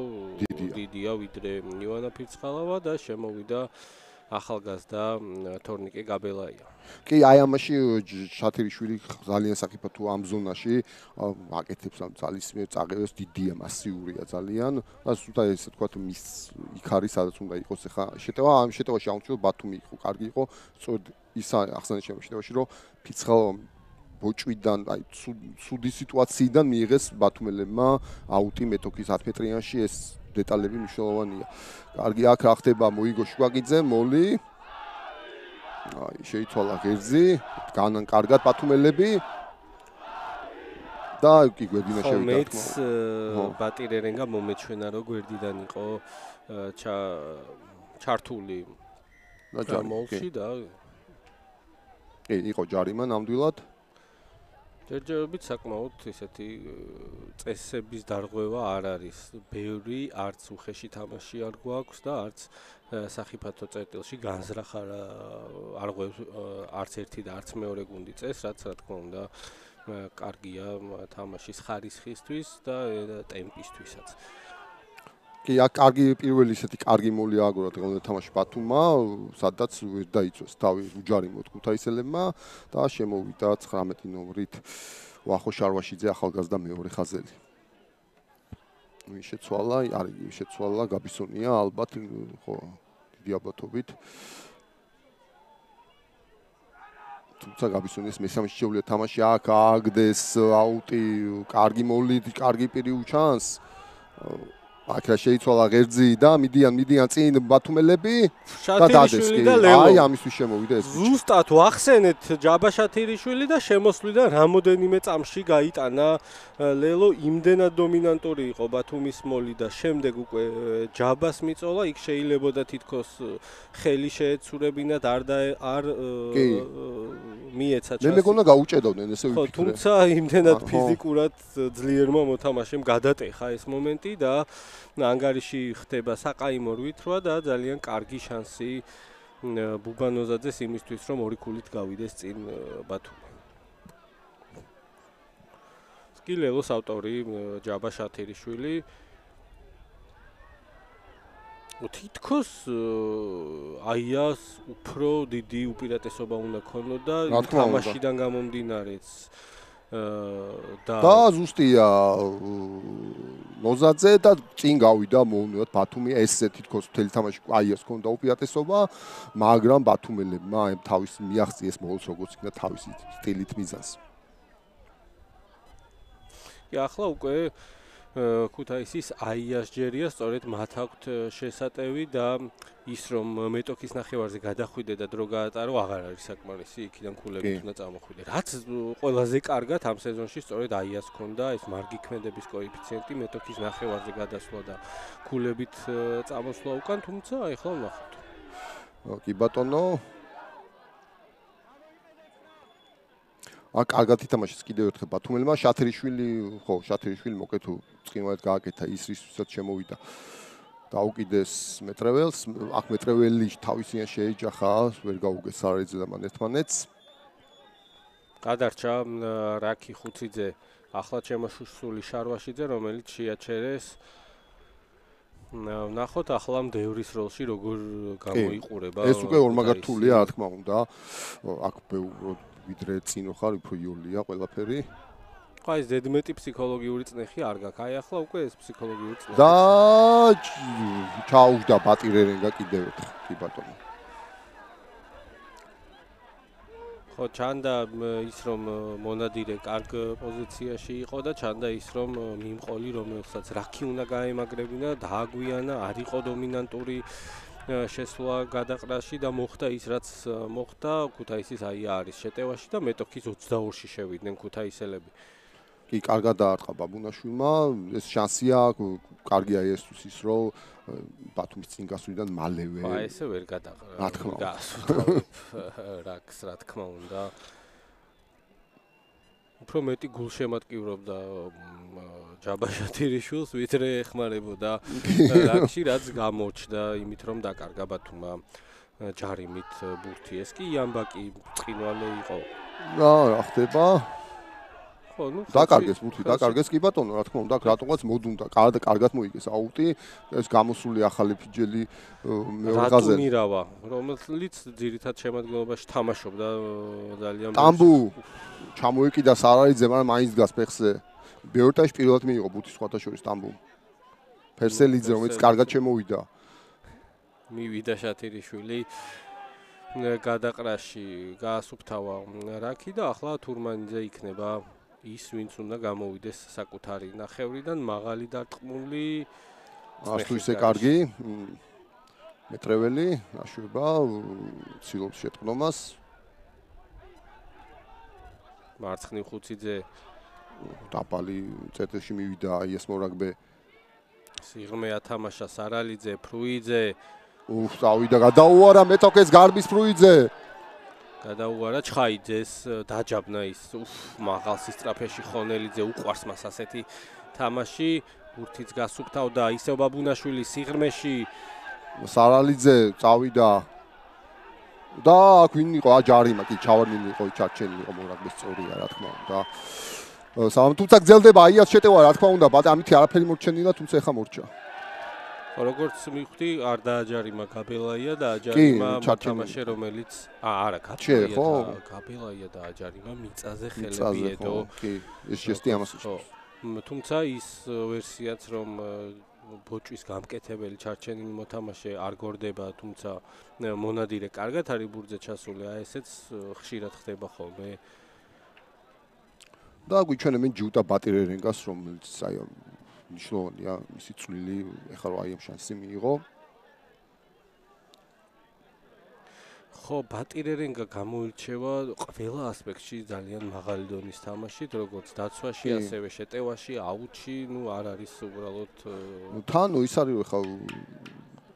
დიდია ვიდრე ივანა ფირცხალავა და შემოვიდა ახალგაზრდა თორნიკე გაბელაია. კი აი ამაში შათირიშვილი ძალიან საფათოა ამ ზონაში აკეთებს ამ ძალისმიერ წაღებებს დიდია მასიურია ძალიან და სულთა ესე თქვა მის იქ არის სადაც უნდა იყოს ახლა შეტევა ამ შეტევაში აღნიშნულ ბათუმი იყო კარგი იყო სწორედ ის ახსენე შემოშტევაში რომ ფიცხალავა ბოჭვიდან აი ცუდი სიტუაციიდან მიიღეს ბათუმელებმა აუტი მეტოქის 10 მეტრიანში ეს დეტალები მნიშვნელოვანია. კარგი აქ რა ხდება მოიგო შუაკიძე მოლი აი შეიცვალა ღერძი განან კარგად ბათუმელები და კი გვერდინა შევიდა მეც ბატირერენგა მომეჩვენა რომ გვერდიდან იყო ჩართული გამოლში და კი იყო ჯარიმა ნამდვილად ჯერჯერობით საკმაოდ ესეთი წესების დარღვევა არ არის. ბევრი არც უხეში თამაში არ გვაქვს და არც სახიფათო წერტილში განზრახ არ ღვევს არც ერთი და არც მეორე გუნდი წეს, რაც რა თქმა უნდა კარგია თამაშის ხარისხისთვის და ტემპისთვისაც. კი აქ კარგი პირველი ისეთი კარგი მოლი ააგორა დღევანდელ თამაში ბათუმმა, სადაც ვერ დაიწვეს თავი უჯარიმოდ ქუთაისელებმა და შემოვიდა 19 ნომრით ვახო შარვაშიძე ახალგაზრდა მეორე ხაზელი. ვინ შეცვალა? არის შეცვალა გაბისონია ალბათ ხო დიდი ალბათობით. თუმცა გაბისონის მესამე შეუძლია თამაში აქ ააგდეს აუტი კარგი მოლი, კარგი პირი უჩანს. აქ შეიცვალა ღერძი და მიდიან წინ ბათუმელები და დades შათირიშვილი კი. და ლელო. აი ამისთვის შემოვიდა ეს. ზუსტად ვახსენეთ ჯაბა შათირიშვილი და შემოსვლიდან რამოდენიმე წამში გაიტანა ლელო იმდენად დომინანტური იყო ბათუმის მოლი და შემდეგ უკვე ჯაბას მიწოლა, იქ შეიძლებოდა თითქოს ხელი შეეცურებინათ არ მიეცა მე მეგონა გაუჭედავდნენ ესე ხო, ვიფიქრე. თუმცა იმდენად ფიზიკურად ძლიერმა მოთამაშემ გადატეხა ეს მომენტი და ანგარიში ხდება საყაიმო რვითრვა და ძალიან კარგი შანსი ბუბანოზაძეს იმისთვის, რომ ორი ქულით გავიდეს წინ ბათუმი. სკილელოს ავტორი ჯაბა შათირიშვილი თითქოს აიას უფრო დიდი უპირატესობა უნდა ქონოდა თამაშიდან გამომდინარეც და ზუსტია ნოზაძე და წინ გავიდა მოუნდათ ბათუმი ესე თითქოს მთელი თამაში აიას ქონდა უპირატესობა მაგრამ ბათუმელებმა თავის მიაღწიეს მოლს როგორც იქნა თავისი სტილით მიზანს. ახლა უკვე ქუთაისის აიას ჯერია სწორედ მათ აქვთ შესატევი და ის რომ მეტოქის ნახევარზე გადახვიდე და დრო გაატარო აღარ არის საკმარისი იქიდან ქულებით უნდა წამოხვიდე. რაც ყველაზე კარგად ამ სეზონში სწორედ აიას ქონდა ეს მარგი ქმედების კოეფიციენტი მეტოქის ნახევარზე გადასვლა და ქულებით წამოსვლა უკან, თუმცა ეხლა ვნახოთ. კი ბატონო კარგად ითამაშეს კიდევ ერთხელ ბათუმელმა შათირიშვილი მოკეთ წინვარად გააკეთა ის რისაც შემოვიდა დაუკიდეს მეტრეველს აქ მეტრეველი თავისიან შეეჯახა ვერ გაუგეს სარაიძე და მან ერთმანეთს გადარჩა რაკი ხუციძე ახლა შემოშუსული შარვაშიძე რომელიც შეაჩერეს ნახოთ ახლა მდევრის როლში როგორ გამოიყურება ეს უკვე ორმაგართულია რა თქმა უნდა აქ ვიდრე წინო ხარ უფრო იოლია ყველაფერი. ხო ეს ზედმეტი ფსიქოლოგიური წნეხი არ გაქვს. აი ახლა უკვე ეს ფსიქოლოგიური წნეხი. და ჩაუжда პატირერენგა კიდევ ერთხელ კი ბატონო. ხო ჩანდა ის რომ მონადირე კარგ პოზიციაში იყო და ჩანდა ის რომ მიმყოლი რომელსაც რაკი უნდა გაემაგრებინა დააგვიანა არ იყო დომინანტური შესვლა გადაყრაში და მოხდა ის რაც მოხდა ქუთაისის აია არის შეტევაში და მეტოქის 22-ში შევიდნენ ქუთაისელები. კი კარგად დაარტყა ბაბუნაშვილმა ეს შანსია კარგია ესთვის ის რომ ბათუმის წინ გასვლიდან მალევე აი ესე ვერ გადაყრა რა თქმა უნდა რაკს რა თქმა უნდა უფრო მეტი გულშემატკივრობდა ჯაბა შათირიშვილს ვიდრე ეხმარებოდა რაკში რაც გამოჩნდა იმით რომ დაკარგა ბათუმმა ჯარიმით ბურთი ეს კი იამბაკი წინვალე იყო რა ხდება ხო ნუ დაკარგეს კი ბატონო რა თქმა უნდა რატომაც მოდუნდა კარგად მოიგეს აუტი ეს გამოსული ახალი ფიჯელი მეორე ღაზელი რატუმირავა რომელიც ძირითად შემადგენლობაში თამაშობდა ძალიან ტამბუ ჩამოეკიდა სარაიძე მაგრამ მაინც დგას ფეხზე ბევრტაში პირველად მიიღო ბუთის სხვათა შორის ტამბუ ფერსელიძე რომელიც კარგად შემოვიდა მივიდა შათირიშვილი გადაყრაში გაასუფთავა რაკი და ახლა თურმანიძე იქნება ის ვინც უნდა გამოვიდეს საკუთარი ნახევრიდან მაღალი დარტყმული ასთუ ისე კარგი მეტრეველი აშვება ცილობს შეტყნომას მარცხნივ ხუციძე დაბალი წეთში მივიდა ეს მორაგბე სიღრმე ათამაშა სარალიძე ფრუიძე წავიდა გადაუარა მეტოქეს გარბის ფრუიძე გადაუარა ჩხაიძეს დაჯაბნა ის მაღალსის სტრაფეში ხონელიძე უყვარს მას ასეთი თამაში ურთიც გასუფთავდა ისევ ბაბუნაშვილი სიღრმეში სარალიძე წავიდა და აქ ვინ იყო აჯარიმა კი ჩავარდნილი იყო ჩარჩენილი იყო მორაგბეს სწორია რა თქმა უნდა თუმცა გრძელდება აიას შეტევა რა თქმა უნდა ამითი არაფერი მორჩენილა თუმცა ეხა მორჩა როგორც მივხვდი არ დააჯარიმა გაბელაია და აჯარიმა მოთამაშე რომელიც არა გაბელაია დააჯარიმა მიწაზე ხელები ედო კი ეს ჟესტი ამას თუმცა ის ვერსიაც რომ ბოჭვის გამკეთებელი ჩარჩენილი მოთამაშე არ გორდება თუმცა მონადირე კარგად არის ბურთზე ჩასული აი ესეც ხშირად ხდება ხოლმე და გვიჩვენებენ ჯუტა ბატირერენგას რომელიც აი მნიშვნელოვანია მისი წვლილი, ეხლა რომ აი ამ შანსი მიიღო. ხო, ბატირერენგა გამოირჩევა ყველა ასპექტში ძალიან მაღალი დონის თამაშით, როგორც დაცვაში, ასევე შეტევაში, აუტში, არ არის უბრალოდ თან ის არის რომ ეხლა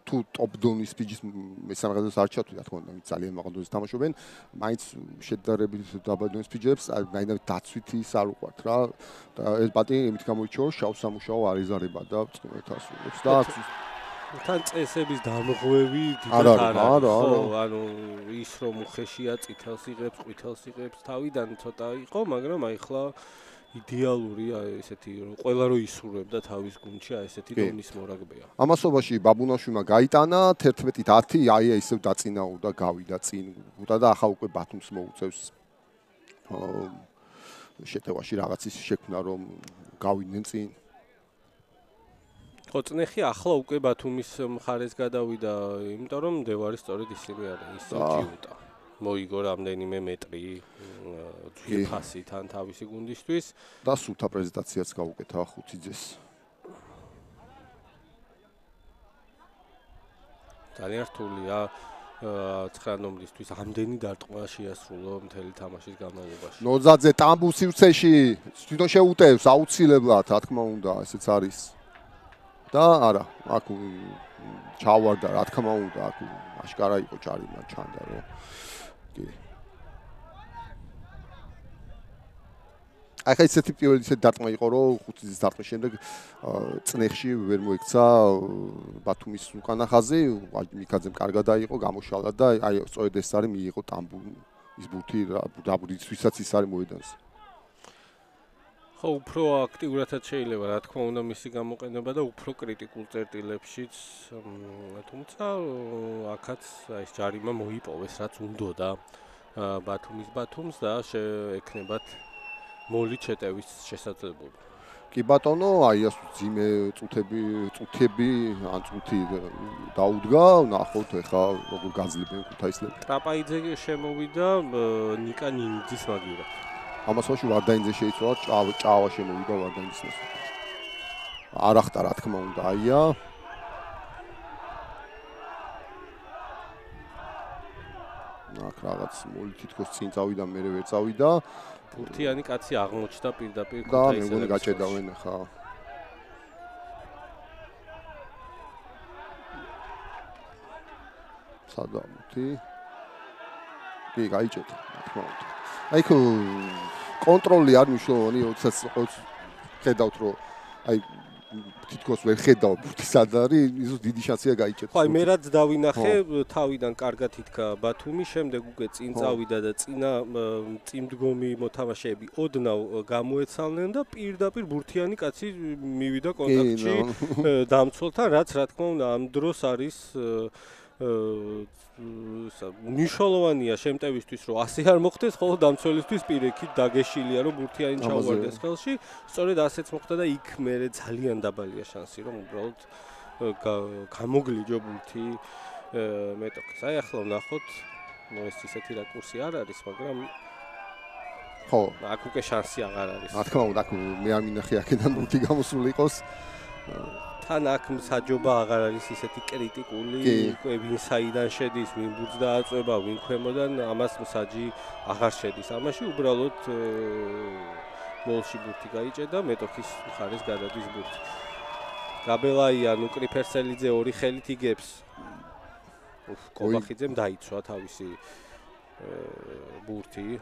თუ ტოპ დონის ფიჯის მესამე ღაზოს არ ჩათვლი, რა თქმა უნდა, ძალიან მაღალ დონეზე თამაშობენ, მაინც შედარებით დაბალ დონის ფიჯებს მაინც დაცვით ის არ უყვართ რა. და ეს ბატი იმით გამოირჩევა, შავ სამუშაო არ იზარება და წყნით ასრულებს და თან წესების დამღვევი დიდად არ არის. ხო, ანუ ის რომ უხეშია, წითელს იღებს, ყვითელს იღებს, თავიდან ცოტა იყო, მაგრამ აი ხლა იდეალურია ესეთი რომ ყველა რო ისურვებდა თავის გუნდში აი ესეთი დონის მორაგბეა. ამასობაში ბაბუნაშვილმა გაიტანა 11-10 აი ისევ დაწინაურდა, გავიდა წინ და ახლა უკვე ბათუმს მოუწევს შეტევაში რაღაც ის შექმნა რომ გავიდნენ წინ. ხო, წნეხი ახლა უკვე ბათუმის მხარეს გადავიდა, იმიტომ რომ მდევარი სწორედ ისინი არის, ის ჯიუტა. მოიგო რამდენიმე მეტრი ფასი თან თავისი გუნდისთვის და სულთა პრეზენტაციაც გაუკეთა ხუთიძეს. ძალიან რთულია 9 ნომრისთვის ამდენი დარტყმა შეასრულო მთელი თამაშის განმავლობაში. ნოძაძე ტამბუს სივრცეში თვითონ შეუტევს აუცილებლად, რა თქმა უნდა, ესეც არის. და არა, აქ ჩავარდა, რა თქმა უნდა, აქ აშკარა იყო ჯარიმა ჩანდა რომ კი. ახლა ისეთი პირველი ისეთი დარტყმა იყო, რომ ხუთიძის დარტყმის შემდეგ წნეხში ვერ მოიქცა ბათუმის უკანა ხაზი, მიქაძემ კარგად დაიყო, გამოშალა და აი სწორედ ეს არის მიიღო ტამბუის ბურთი, ვისაც ის არის მოედანზე. ხო, უფრო აქტიურადაც შეიძლება, რა თქმა უნდა, მისი გამოყენება და უფრო კრიტიკულ წერტილებშიც, თუმცა აქაც ეს ჯარიმა მოიპოვეს, რაც უნდოდა ბათუმს და შეექნებათ მოლი ჩეტევის შესაძლებლობა. კი ბატონო, აი ეს ძიმე წუთები ან წუთი დაუდგა, ნახოთ ეხა როგორ გაძლიერებენ ქუთაისლები. ტრაპაიძე შემოვიდა ნიკა ნინძის მაგივრად. ამასობაში ვარდაინძე შეიცვალა, ჭავა შემოვიდა ვარდაინძეს. არ ახტა რა თქმა უნდა, აია. ნახ რაღაც მოლი თითქოს წინ წავიდა, მერე ვერ წავიდა. ბურთიანი კაცი აღმოჩნდა პირდაპირ ქუთაისელებს. და მე მგონი გაჭედავენ ხა. სადამთი. კი, გაიჭედა, რა თქმა უნდა. აი კონტროლი არ მნიშვნელოვანი, როდესაც ხედავთ რომ აი თითქოს ვერ ხედავ ბურთი სად არის, ის დიდი შანსია გაიჭედოს. ხო, აი მე რაც დავინახე, თავიდან კარგად ითქა ბათუმი, შემდეგ უკვე წინ წავიდა და წინდგომი მოთამაშეები ოდნავ გამოეცალნენ და პირდაპირ ბურთიანი კაცი მივიდა კონტაქტში დამცველთან, რაც რა თქმა უნდა ამ დროს არის მნიშვნელოვანია შემტევისთვის, რომ ასე არ მოხდეს, ხოლო დამცველისთვის პირიქით დაგეშილია, რომ ბურთიანი ჩაუვარდეს ხელში. სწორედ ასეც მოხდა და იქ მერე ძალიან დაბალია შანსი, რომ უბრალოდ გამოგლიჯო ბურთი მეტოქეს. აი ახლა ვნახოთ, ეს ისეთი რაკურსი არ არის, მაგრამ ხო, აქ უკვე შანსი აღარ არის. რა თქმა უნდა, აქ მე არ მინახე აქედან ბურთი გამოსული იყოს. თან აქ საჯობა აღარ არის ისეთი კრიტიკული, უკვე ვინ საიდან შედის, ვინ ბურთს დააწვება, ვინ ქვემოდან, ამას მსაჯი აღარ შედის. ამაში უბრალოდ მოლში ბურთი გაიჭედა, მეტოქის მხარეს გადადის ბურთი. გაბელაია, კრიფერსელიძე ორი ხელით იგებს. კობახიძემ დაიცვა თავისი ბურთი.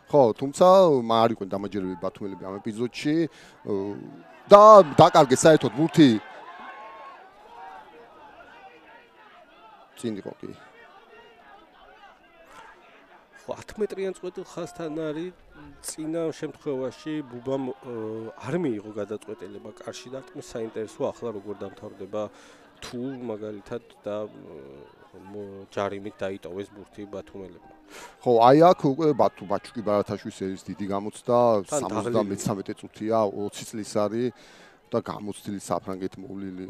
ხო, თუმცა არ იყვნენ დამაჯერებელი ბათუმელები ამ ეპიზოდში. და დაკარგეს საერთოდ ბურთი. წინ იყო კი. ხო, 10 მეტრიან წვეტილ ხაზთან არის წინა შემთხვევაში ბუბამ არ მიიღო გადაწყვეტილება კარში დარტყმის, საინტერესოა ახლა როგორ დამთავრდება თუ მაგალითად და ჯარიმით დაიტოვეს ბურთი ბათუმელებმა. ხო, აი აქ უკვე ბაჩუკი ბარათაშვილის ეს დიდი გამოცდა 73 წუთია, 20 წლის არის და გამოცდილი საფრანგეთ მოვლილი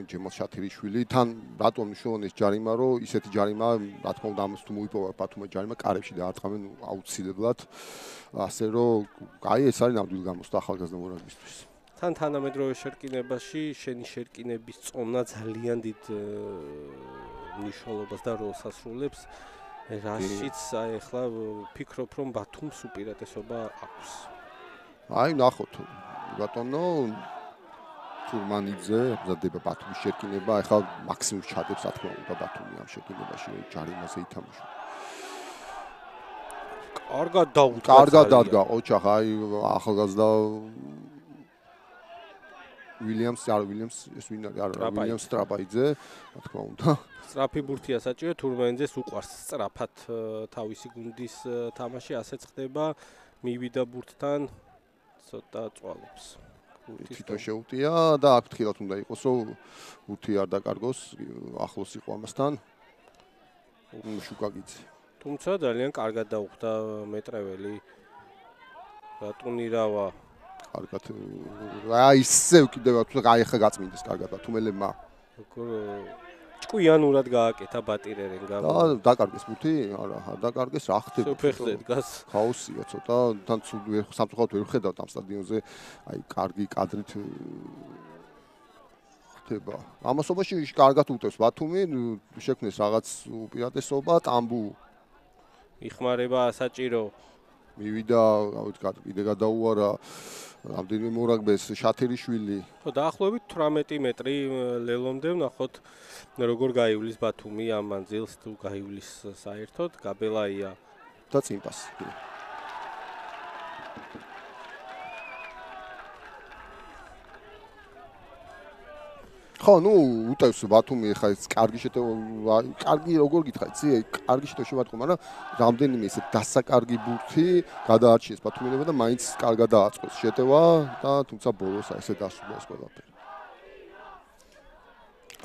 ჯემალ შათირიშვილი. თან რატომ მნიშვნელოვანია ეს ჯარიმა, რომ ისეთი ჯარიმა, რა თქმა უნდა, ამას თუ მოიპოვა ბათუმმა ჯარიმა, კარებში დაარტყამენ აუცილებლად. ასე რომ, აი ეს არის ნამდვილი გამოცდა ახალგაზრდა მორაგბისთვის. თან თანამედროვე შერკინებაში შენი შერკინების წონა ძალიან დიდ მნიშვნელობას და როლს ასრულებს. რაშიც აი ახლა ფიქრობ რომ ბათუმს უპირატესობა აქვს. აი ნახოთ ბატონო თურმანიძე მზადდება ბათუმის შერკინება, ახლა მაქსიმუმს ჩადებს რა თქმა უნდა ბათუმი ამ შერკინებაში ჯარიმაზე ითამაშა. კარგად დაუდგა. კარგად დადგა ოჩახ აი ახალგაზრდა ვილიამს ეს ვინ არის? არა, ვილიამს ტრაპაიძე, რა თქმა უნდა. სწრაფი ბურთია საჭირო, თურმანიძეს უყვარს სწრაფად თავისი გუნდის თამაში, ასეც ხდება, მივიდა ბურთთან, ცოტა წვალობს. თვითონ შეუტია და აქ თხილად უნდა იყოსო, ბურთი არ დაკარგოს, ახლოს იყო ამასთან. შუკაგიცი. თუმცა ძალიან კარგად დაუხდა მეტრეველი. რატუნირავა კარგად აი ისევ კიდევ აი ხა გაწმინდეს კარგად ბათუმელებმა. ჭკვიანურად გააკეთა ბატირერენ და დაკარგეს ბურთი? არა, არ დაკარგეს, რა ხდება? საფეხზე დგას. ხაოსია ცოტა, თან სამწუხაროდ ვერ ხედავთ ამ სტადიონზე, აი კარგი კადრით ხდება. ამასობაში კარგად უტევს ბათუმი, შექმნეს რაღაც უპირატესობა, ტამბუ იხმარება საჭირო. მივიდა, კიდე გადაუარა რამდენიმე მორაგბეს შათერიშვილი. ხო, დაახლოებით 18 მეტრი ლელომდე ვნახოთ როგორ გაივლის ბათუმი ამ მანძილს თუ გაივლის საერთოდ. გაბელაია და წინპასი. ხო, ნუ უტევს ბათუმი ხა ეს კარგი შეტევა, კარგი როგორ გითხრა, იცი, კარგი შეტევა შემატყო, მაგრამ რამდენიმე ესე დასაკარგი ბურთი გადაარჩიეს ბათუმელებმა და მაინც კარგად დააწყოს შეტევა და თუმცა ბოლოს ესე დასრულდა ეს ყველაფერი.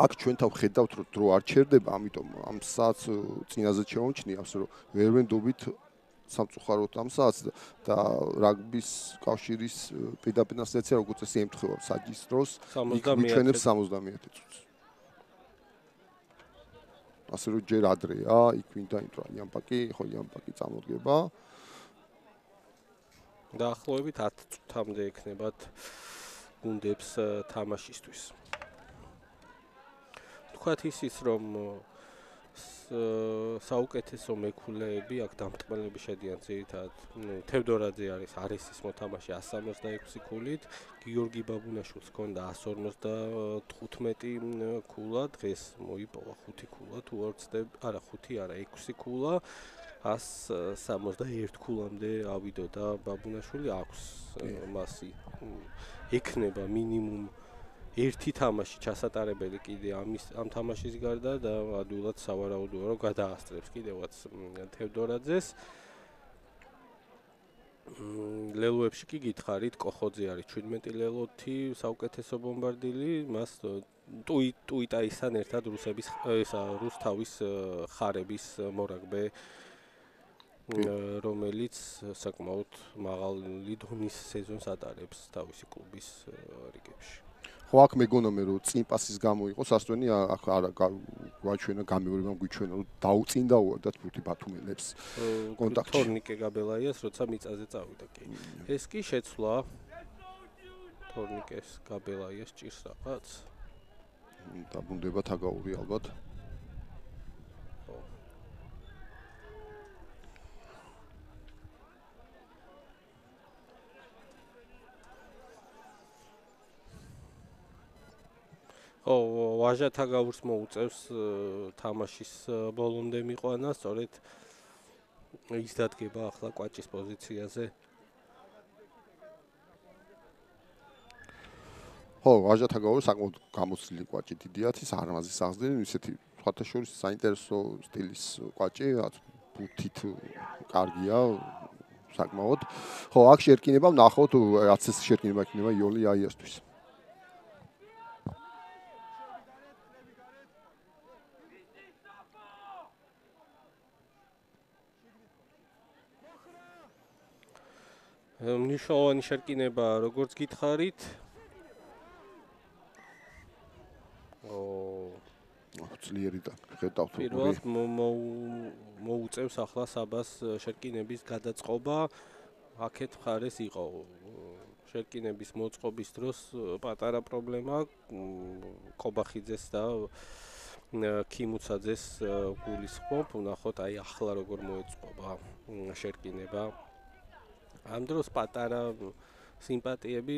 აქ ჩვენ თავ ხედავთ რომ დრო არ ჩერდება, ამიტომ ამ საათს წინაზე ჩეონჩნიავს რომ ვერ ვენდობით სამწუხაროდ ამ საათს და რაგბის კავშირის პირდაპირ ასოციაცია როგორც წესი ემთხვევა საჯის დროს მიჩვენებს 70 წუთს. ასე რომ ჯერ ადრეა, იქ ვინ დაინტრა იამპაკი, ხო იამპაკი წამოდგება. დაახლოებით 10 წუთამდე ექნებათ გუნდებს თამაშისთვის. თქვათ ისიც რომ საუკეთესო მეკვლეები აქ დამტყმელები შედიან ძირითადად თევდორაძე არის არესის მოთამაშე 166 ქულით, გიორგი ბაბუნაშვილს ჰქონდა 155 ქულა, დღეს მოიპოვა 5 ქულა თუ არ ვცდები, არა 5 არა 6 ქულა, 161 ქულამდე ავიდოდა ბაბუნაშვილი, აქვს მასი ექნება მინიმუმ ერთი თამაში ჩასატარებელი კიდე ამ თამაშის გარდა და ადვილად სავარაუდოა რომ გადაასწრებს კიდევაც თევდორაძეს. ლელოებში კი გითხარით, კოხოძე არის 17 ლელოთი, საუკეთესო ბომბარდილი, მას ტუიტაისთან ერთად რუსთავის ხარების მორაგბე, რომელიც საკმაოდ მაღალი დონის სეზონს ატარებს თავისი კლუბის რიგებში. ხო აქ მეგონამე რომ წინპასის გამო იყო სასწვენი აქ არა გვაჩვენა გამეორებამ გვიჩვენა რომ დაუწინდა უარდათ ბურთი ბათუმელებს კონტაქტში თორნიკე გაბელაიას როცა მიწაზე წავიდა კი ეს კი შეცვლა თორნიკეს გაბელაიას ჭირს რაღაც დაბრუნდება თაგაური ალბათ ო ვაჟა თაგაურს მოუწევს თამაშის ბოლომდე მიყვანა, სწორედ ის დადგება ახლა კვაჭის პოზიციაზე. ხო, ვაჟა თაგაური საკმაოდ გამოცდილი კვაჭი დიდიათ, ის არმაზის აღზრდილი, ისეთი სხვათა შორის საინტერესო სტილის კვაჭი, ბუთით კარგია საკმაოდ. ხო, აქ შერკინება ვნახოთ, რაც ეს შერკინება იქნება იოლი აიასთვის. მნიშვნელოვანი შერკინება, როგორც გითხარით. ძლიერი და ხედავთ რომ პირველად მოუწევს ახლა საბას შერკინების გადაწყობა. აქეთ მხარეს იყო შერკინების მოწყობის დროს პატარა პრობლემა კობახიძეს და ქიმუცაძეს გულისხმობ, ვნახოთ აი ახლა როგორ მოეწყობა შერკინება. ამ დროს პატარა სიმპათიები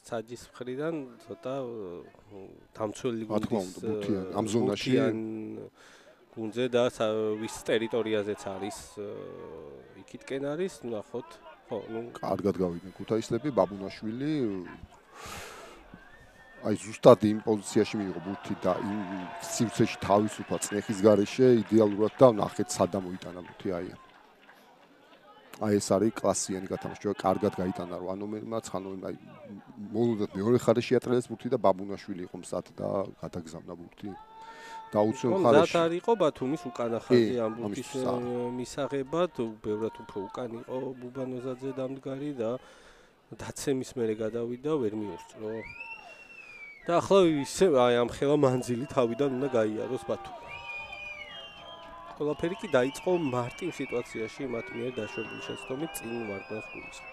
საჯის მხრიდან ცოტა დამცველი გუნდის ამ ზონაში გუნდზე და ვის ტერიტორიაზეც არის იქითკენ არის, ვნახოთ. ხო, კარგად გავიდნენ ქუთაისლები, ბაბუნაშვილი აი ზუსტად იმ პოზიციაში მიიღო ბურთი და იმ სივრცეში თავისუფლად წნეხის გარეშე იდეალურად და ნახეთ სად მოიტანა ბურთი აი ეს არის კლასიანი გათამაშება, კარგად გაიტანა რო ანომელმა, ცხანოვმა აი მოულოდნელად მეორე ხარეში ატრელეს ბურთი და ბაბუნაშვილი იყო მსად და გადაგზავნა ბურთი. დაუცველ ხარეში. მზად არ იყო ბათუმის უკანა ხაზი ამ ბურთის მისაღებად, ბევრად უფრო უკან იყო ბუბანოზაძე დამდგარი და დაცემის მერე გადავიდა, ვერ მიუსწრო. და ახლა ისე აი ამ ხელა მანძილი თავიდან უნდა გაიაროს ბათუმი. ყველაფერი კი დაიწყო მარტივ სიტუაციაში მათ მიერ დაშვებული შეცდომით წინ ვარდნას გულისხმობ.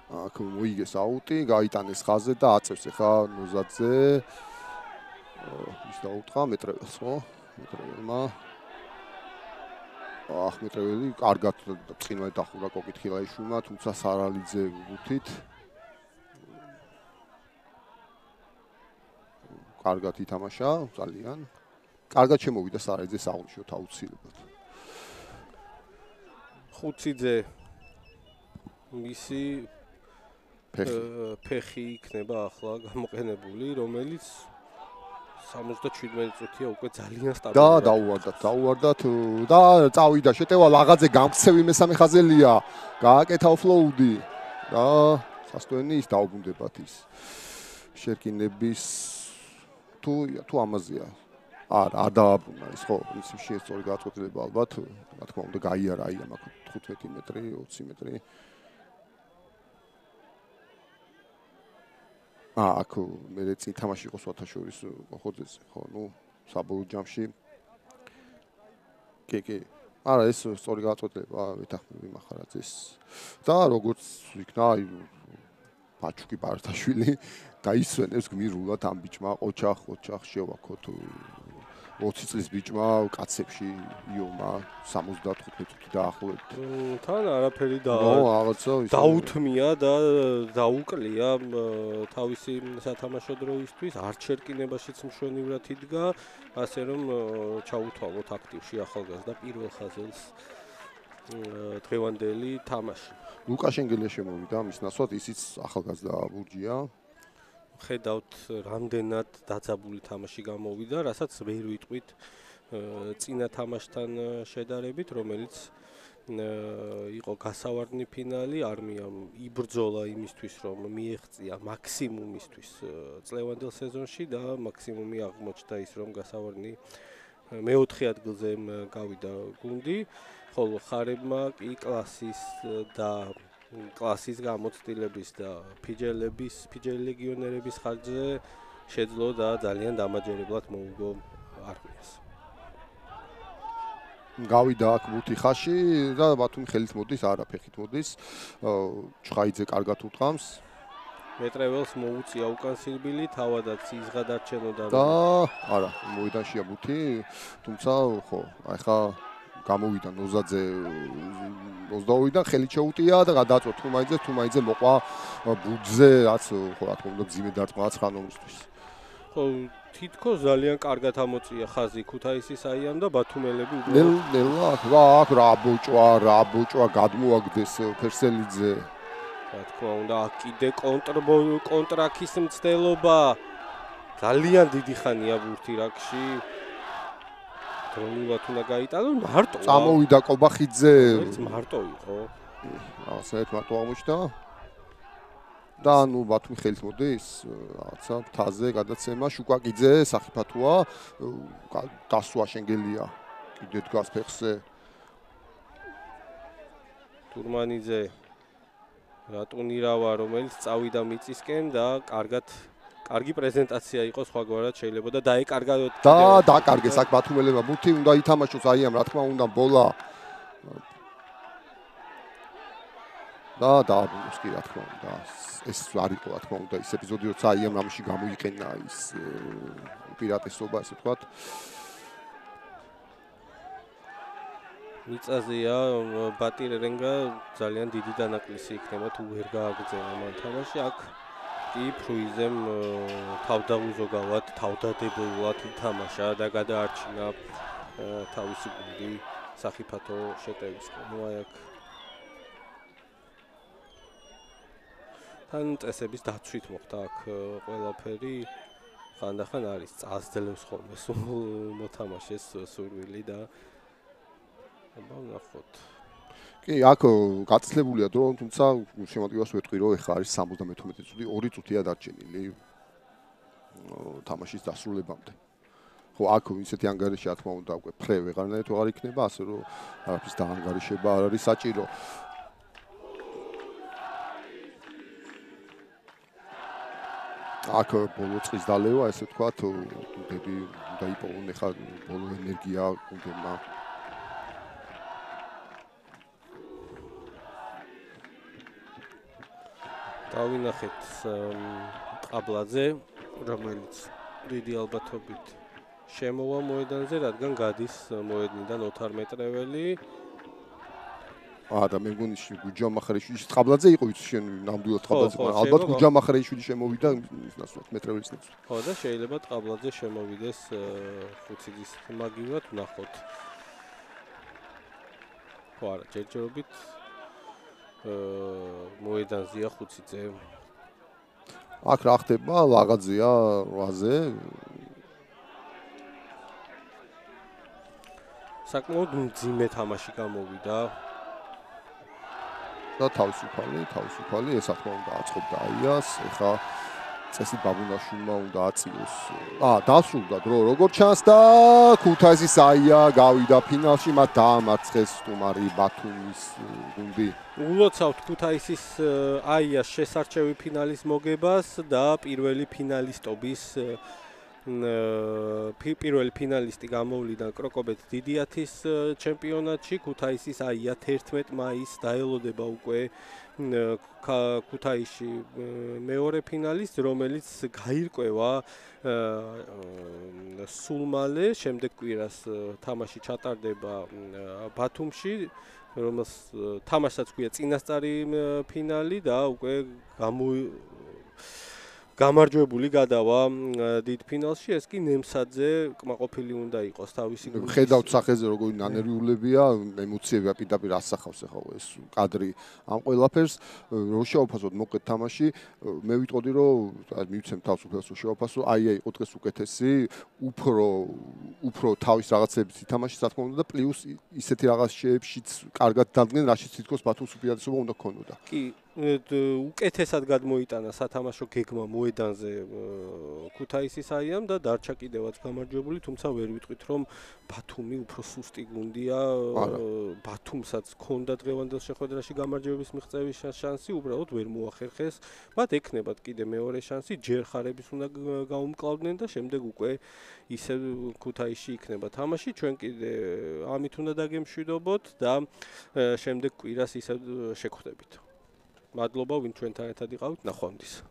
აქ მოიგეს აუტი, გაიტანეს ხაზზე და აწევს ახლა ნოზაძე. ის დაუტყა მეტრეველს, ხო? მეტრეველმა. მეტრეველი კარგად წინვე დახურა კოკით ხილაიშვილმა, თუმცა სარალიძე ბურთით. კარგად ითამაშა, ძალიან. კარგად შემოვიდა სარალიძე საუნდშოთ აუცილებლად. ხუციძე მისი ფეხი იქნება ახლა გამოყენებული, რომელიც 77 წუთია უკვე ძალიან სტაბილურია. დაუვარდათ და წავიდა შეტევა ლაღაძე გამქცევი მესამე ხაზელია. გააკეთა ოფლოუდი და სასტოენი ის დაუბრუნდებათ ის. შერკინების თუ ამაზეა. არ დააბრუნა ის ხო, ის შეესწორი გაწყვეტილება ალბათ, რა თქმა უნდა გაიარა აი ამ 15 მეტრი, 20 მეტრი. აქ მე წინ თამაში იყო სვათაშორის ხოძეზე, ხო, საბოლოო ჯამში. კი. არა, ეს სწორი გაწყვეტილება ვეთახმები მახარაძეს. და როგორც იქნა, აი ბაჩუკი ბარტაშვილი დაისვენებს გმირულად ამ ბიჭმა, ოჩახ შევაქოთ 20 წლის ბიჭმა კაცებში იომა 75 წუთი დაახლოებით. თან არაფერი დაუთმია და დაუკლია თავისი სათამაშო დროისთვის, არ შერკინებაშიც მშვენივრად იდგა, ასე რომ ჩაუთვალოთ აქტივში ახალგაზრდა პირველ ხაზელს დღევანდელი თამაში. ლუკაშენგელია შემოვიდა მის ნაცვლად, ისიც ახალგაზრდა ბურჯია. ხედავთ რამდენად დაძაბული თამაში გამოვიდა, რასაც ვერ ვიტყვით წინა თამაშთან შედარებით, რომელიც იყო გასავარდნი ფინალი, არმიამ იბრძოლა იმისთვის, რომ მიეღწია მაქსიმუმისთვის წლევანდელ სეზონში და მაქსიმუმი აღმოჩნდა ის, რომ გასავარდნი მეოთხე ადგილზე გავიდა გუნდი, ხოლო ხარებმა კი კლასის გამოცდილების და ფიჯელი ლეგიონერების ხარჯზე შეძლო და ძალიან დამაჯერებლად მოუგო არმიას. გავიდა აქ ბურთი ხაში და ბათუმი ხელით მოდის, არა ფეხით მოდის. ჩხაიძე კარგად უტყამს. მეტრეველს მოუწია უკან სირბილი, თავადაც იზღა დარჩენოდა და არა, მოედანშია ბურთი, თუმცა ხო, ახლა გამოვიდა ნოზაძე 22-დან ხელით შეუტია და გადაწვა თუმაიძე მოყვა ბურთზე, რაც ხო რა თქმა უნდა გზიმე დარტყმა ცხანომისთვის. ხო, თითქოს ძალიან კარგად ამოწია ხაზი ქუთაისის აიამ და ბათუმელები ნელა აქ რა ბოჭვა გადმოაგდეს ფერსელიძე. რა თქმა უნდა, კიდე კონტრაქის მცდელობა. ძალიან დიდი ხანია ბურთი რაკში. დროულად უნდა გაიტანონ მარტო. წამოვიდა კობახიძე. მარტო იყო. რაღაცა მარტო აღმოჩნდა. და ბათუმი ხელით მოდის, რაღაცა ფთაზე გადაცემა, შუკაკიძე სახიფათოა, დასვა შენგელია. კიდე დგას ფეხზე. თურმანიძე რატუნირავა, რომელიც წავიდა მიწისკენ და კარგი პრეზენტაცია იყო სხვაგვარად შეიძლება და დაეკარგა და დაკარგეს აქ ბათუმელებმა ბურთი უნდა ითამაშოს აი ამ რა თქმა უნდა ბოლა და დააბრუნოს კი რა თქმა უნდა. ეს არ იყო რა თქმა უნდა ის ეპიზოდი, როცა აიამ ამაში გამოიყენა ის პირატესობა, ასე ვთქვათ. მიწაზეა ბატირერენგა ძალიან დიდი დანაკლისი იქნება თუ ვერ გააგრძელა მან თამაში. აქ კი ფრუიზემ თავდაუზოგავად, თავდადებულად ითამაშა და გადაარჩინა თავისი გუნდი სახიფათო შეტევისგან. ნუ აი აქ თან წესების დაცვით მოხდა აქ ყველაფერი. ხანდახან არის წასძლევს ხოლმე მოთამაშეს სურვილი და აბა ნახოთ. კი, აქ გაწლებულია დრო, თუმცა შემოგვიყვას ვეთქვი, რომ ეხლა არის 78 წუთი, 2 წუთია დარჩენილი თამაშის დასრულებამდე. ხო, აქ ისეთი ანგარიში, რა თქმა უნდა, უკვე ფრე ვეღარნაირად აღარ იქნება, ასე რომ არაფრის დაანგარიშება არ არის საჭირო. აქ ბოლო წრის დალევა, ესე ვთქვათ, გუნდები უნდა იპოვონ ეხლა ბოლო ენერგია გუნდებმა. დავინახეთ ტაბლაძე, რომელიც დიდი ალბათობით შემოვა მოედანზე, რადგან გადის მოედნიდან ოთარ მეტრეველი. და მე მგონი გუჯამ ახარეიშვილი ტაბლაძე იყო ის შენ ნამდვილად ტაბლაძე, ალბათ გუჯამ ახარეიშვილი შემოვიდა ის ნაცვლად მეტრეველის ნაცვლად. ხო და შეიძლება ტაბლაძე შემოვიდეს ხუციძის მაგივრად, ნახოთ. ხო არა, ჯერჯერობით მოედანზეა ხუციძე. აქ რა ხდება? ლაღაძეა 8-ზე. საკმაოდ მძიმე თამაში გამოვიდა. და თავისუფალი, ეს რა თქმა უნდა აწყობდა აიას, ეხა წესი ბაბუნაშვილმა უნდა აწიოს. დასრულდა დრო, როგორ ჩანს და ქუთაისის აია გავიდა ფინალში, მათ დაამარცხეს სტუმარი ბათუმის გუნდი. ულოცავთ ქუთაისის აიას შესარჩევი ფინალის მოგებას და პირველი ფინალისტობის პირველი ფინალისტი გამოვლიდა კროკობეთ დიდიათის ჩემპიონატში. ქუთაისის აია 11 მაისს დაელოდება უკვე ქუთაისში მეორე ფინალისტს, რომელიც გაირკვევა სულ მალე. შემდეგ კვირას თამაში ჩატარდება ბათუმში, რომელს თამაშსაც ქვია წინასწარი ფინალი და უკვე გამარჯვებული გადავა დიდ ფინალში. ეს კი ნემსაძე კმაყოფილი უნდა იყოს თავისი გუნდის. ხედავთ სახეზე როგორ ნანერვიულებია, ემოციები პირდაპირ ასახავს ახლა ეს კადრი ამ ყველაფერს. რო შევაფასოთ მოკლედ თამაში, მე ვიტყოდი რომ მივცემ თავს უფლებას რომ შევაფასო, აია იყო დღეს უკეთესი, უფრო თავის რაღაცების ითამაშეს, რა თქმა უნდა და პლუს ისეთი რაღაცებშიც კარგად დადგნენ, რაშიც თითქოს ბათუმს უპირატესობა უნდა ქონოდა. კი, უკეთესად გადმოიტანა სათამაშო გეგმა მოედანზე ქუთაისის აიამ და დარჩა კიდევაც გამარჯვებული, თუმცა ვერ ვიტყვით რომ ბათუმი უფრო სუსტი გუნდია. ბათუმსაც ჰქონდა დღევანდელ შეხვედრაში გამარჯვების მიღწევის შანსი, უბრალოდ ვერ მოახერხეს. მათ ექნებათ კიდე მეორე შანსი, ჯერ ხარების უნდა გაუმკლავდნენ და შემდეგ უკვე ისე ქუთაისში იქნება თამაში. ჩვენ კიდე ამით უნდა დაგემშვიდობოთ და შემდეგ კვირას ისე შეგხვდებით. მადლობა, ვინ ჩვენთან ერთად იყავით, ნახვამდის.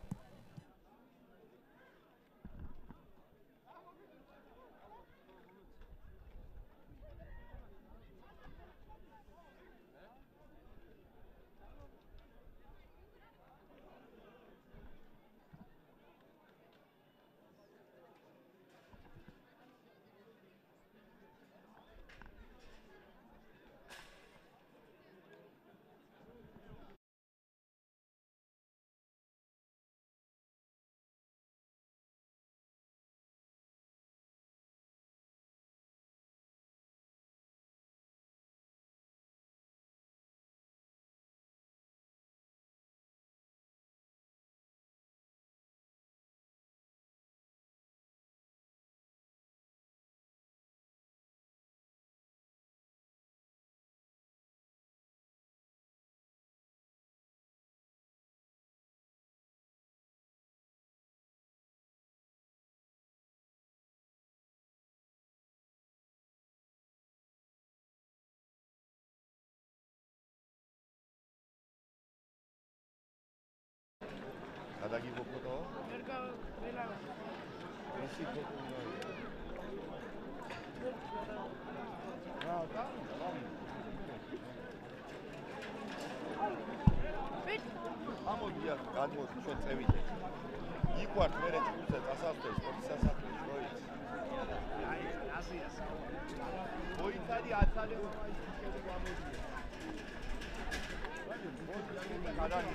გიგო ფოტო? ერგა ველა. ისი ფოტო უნდა. და. ამოდია, გადმოდი ჩვენ წევიდე. იქ ვართ მერე ჯგუფზე დასასწრებს სპორტის სასახლეში, როიც. აი, აზიას. მოიცადი აცალე რომ აი შეგე გამოდია. მოდი, გადაგი.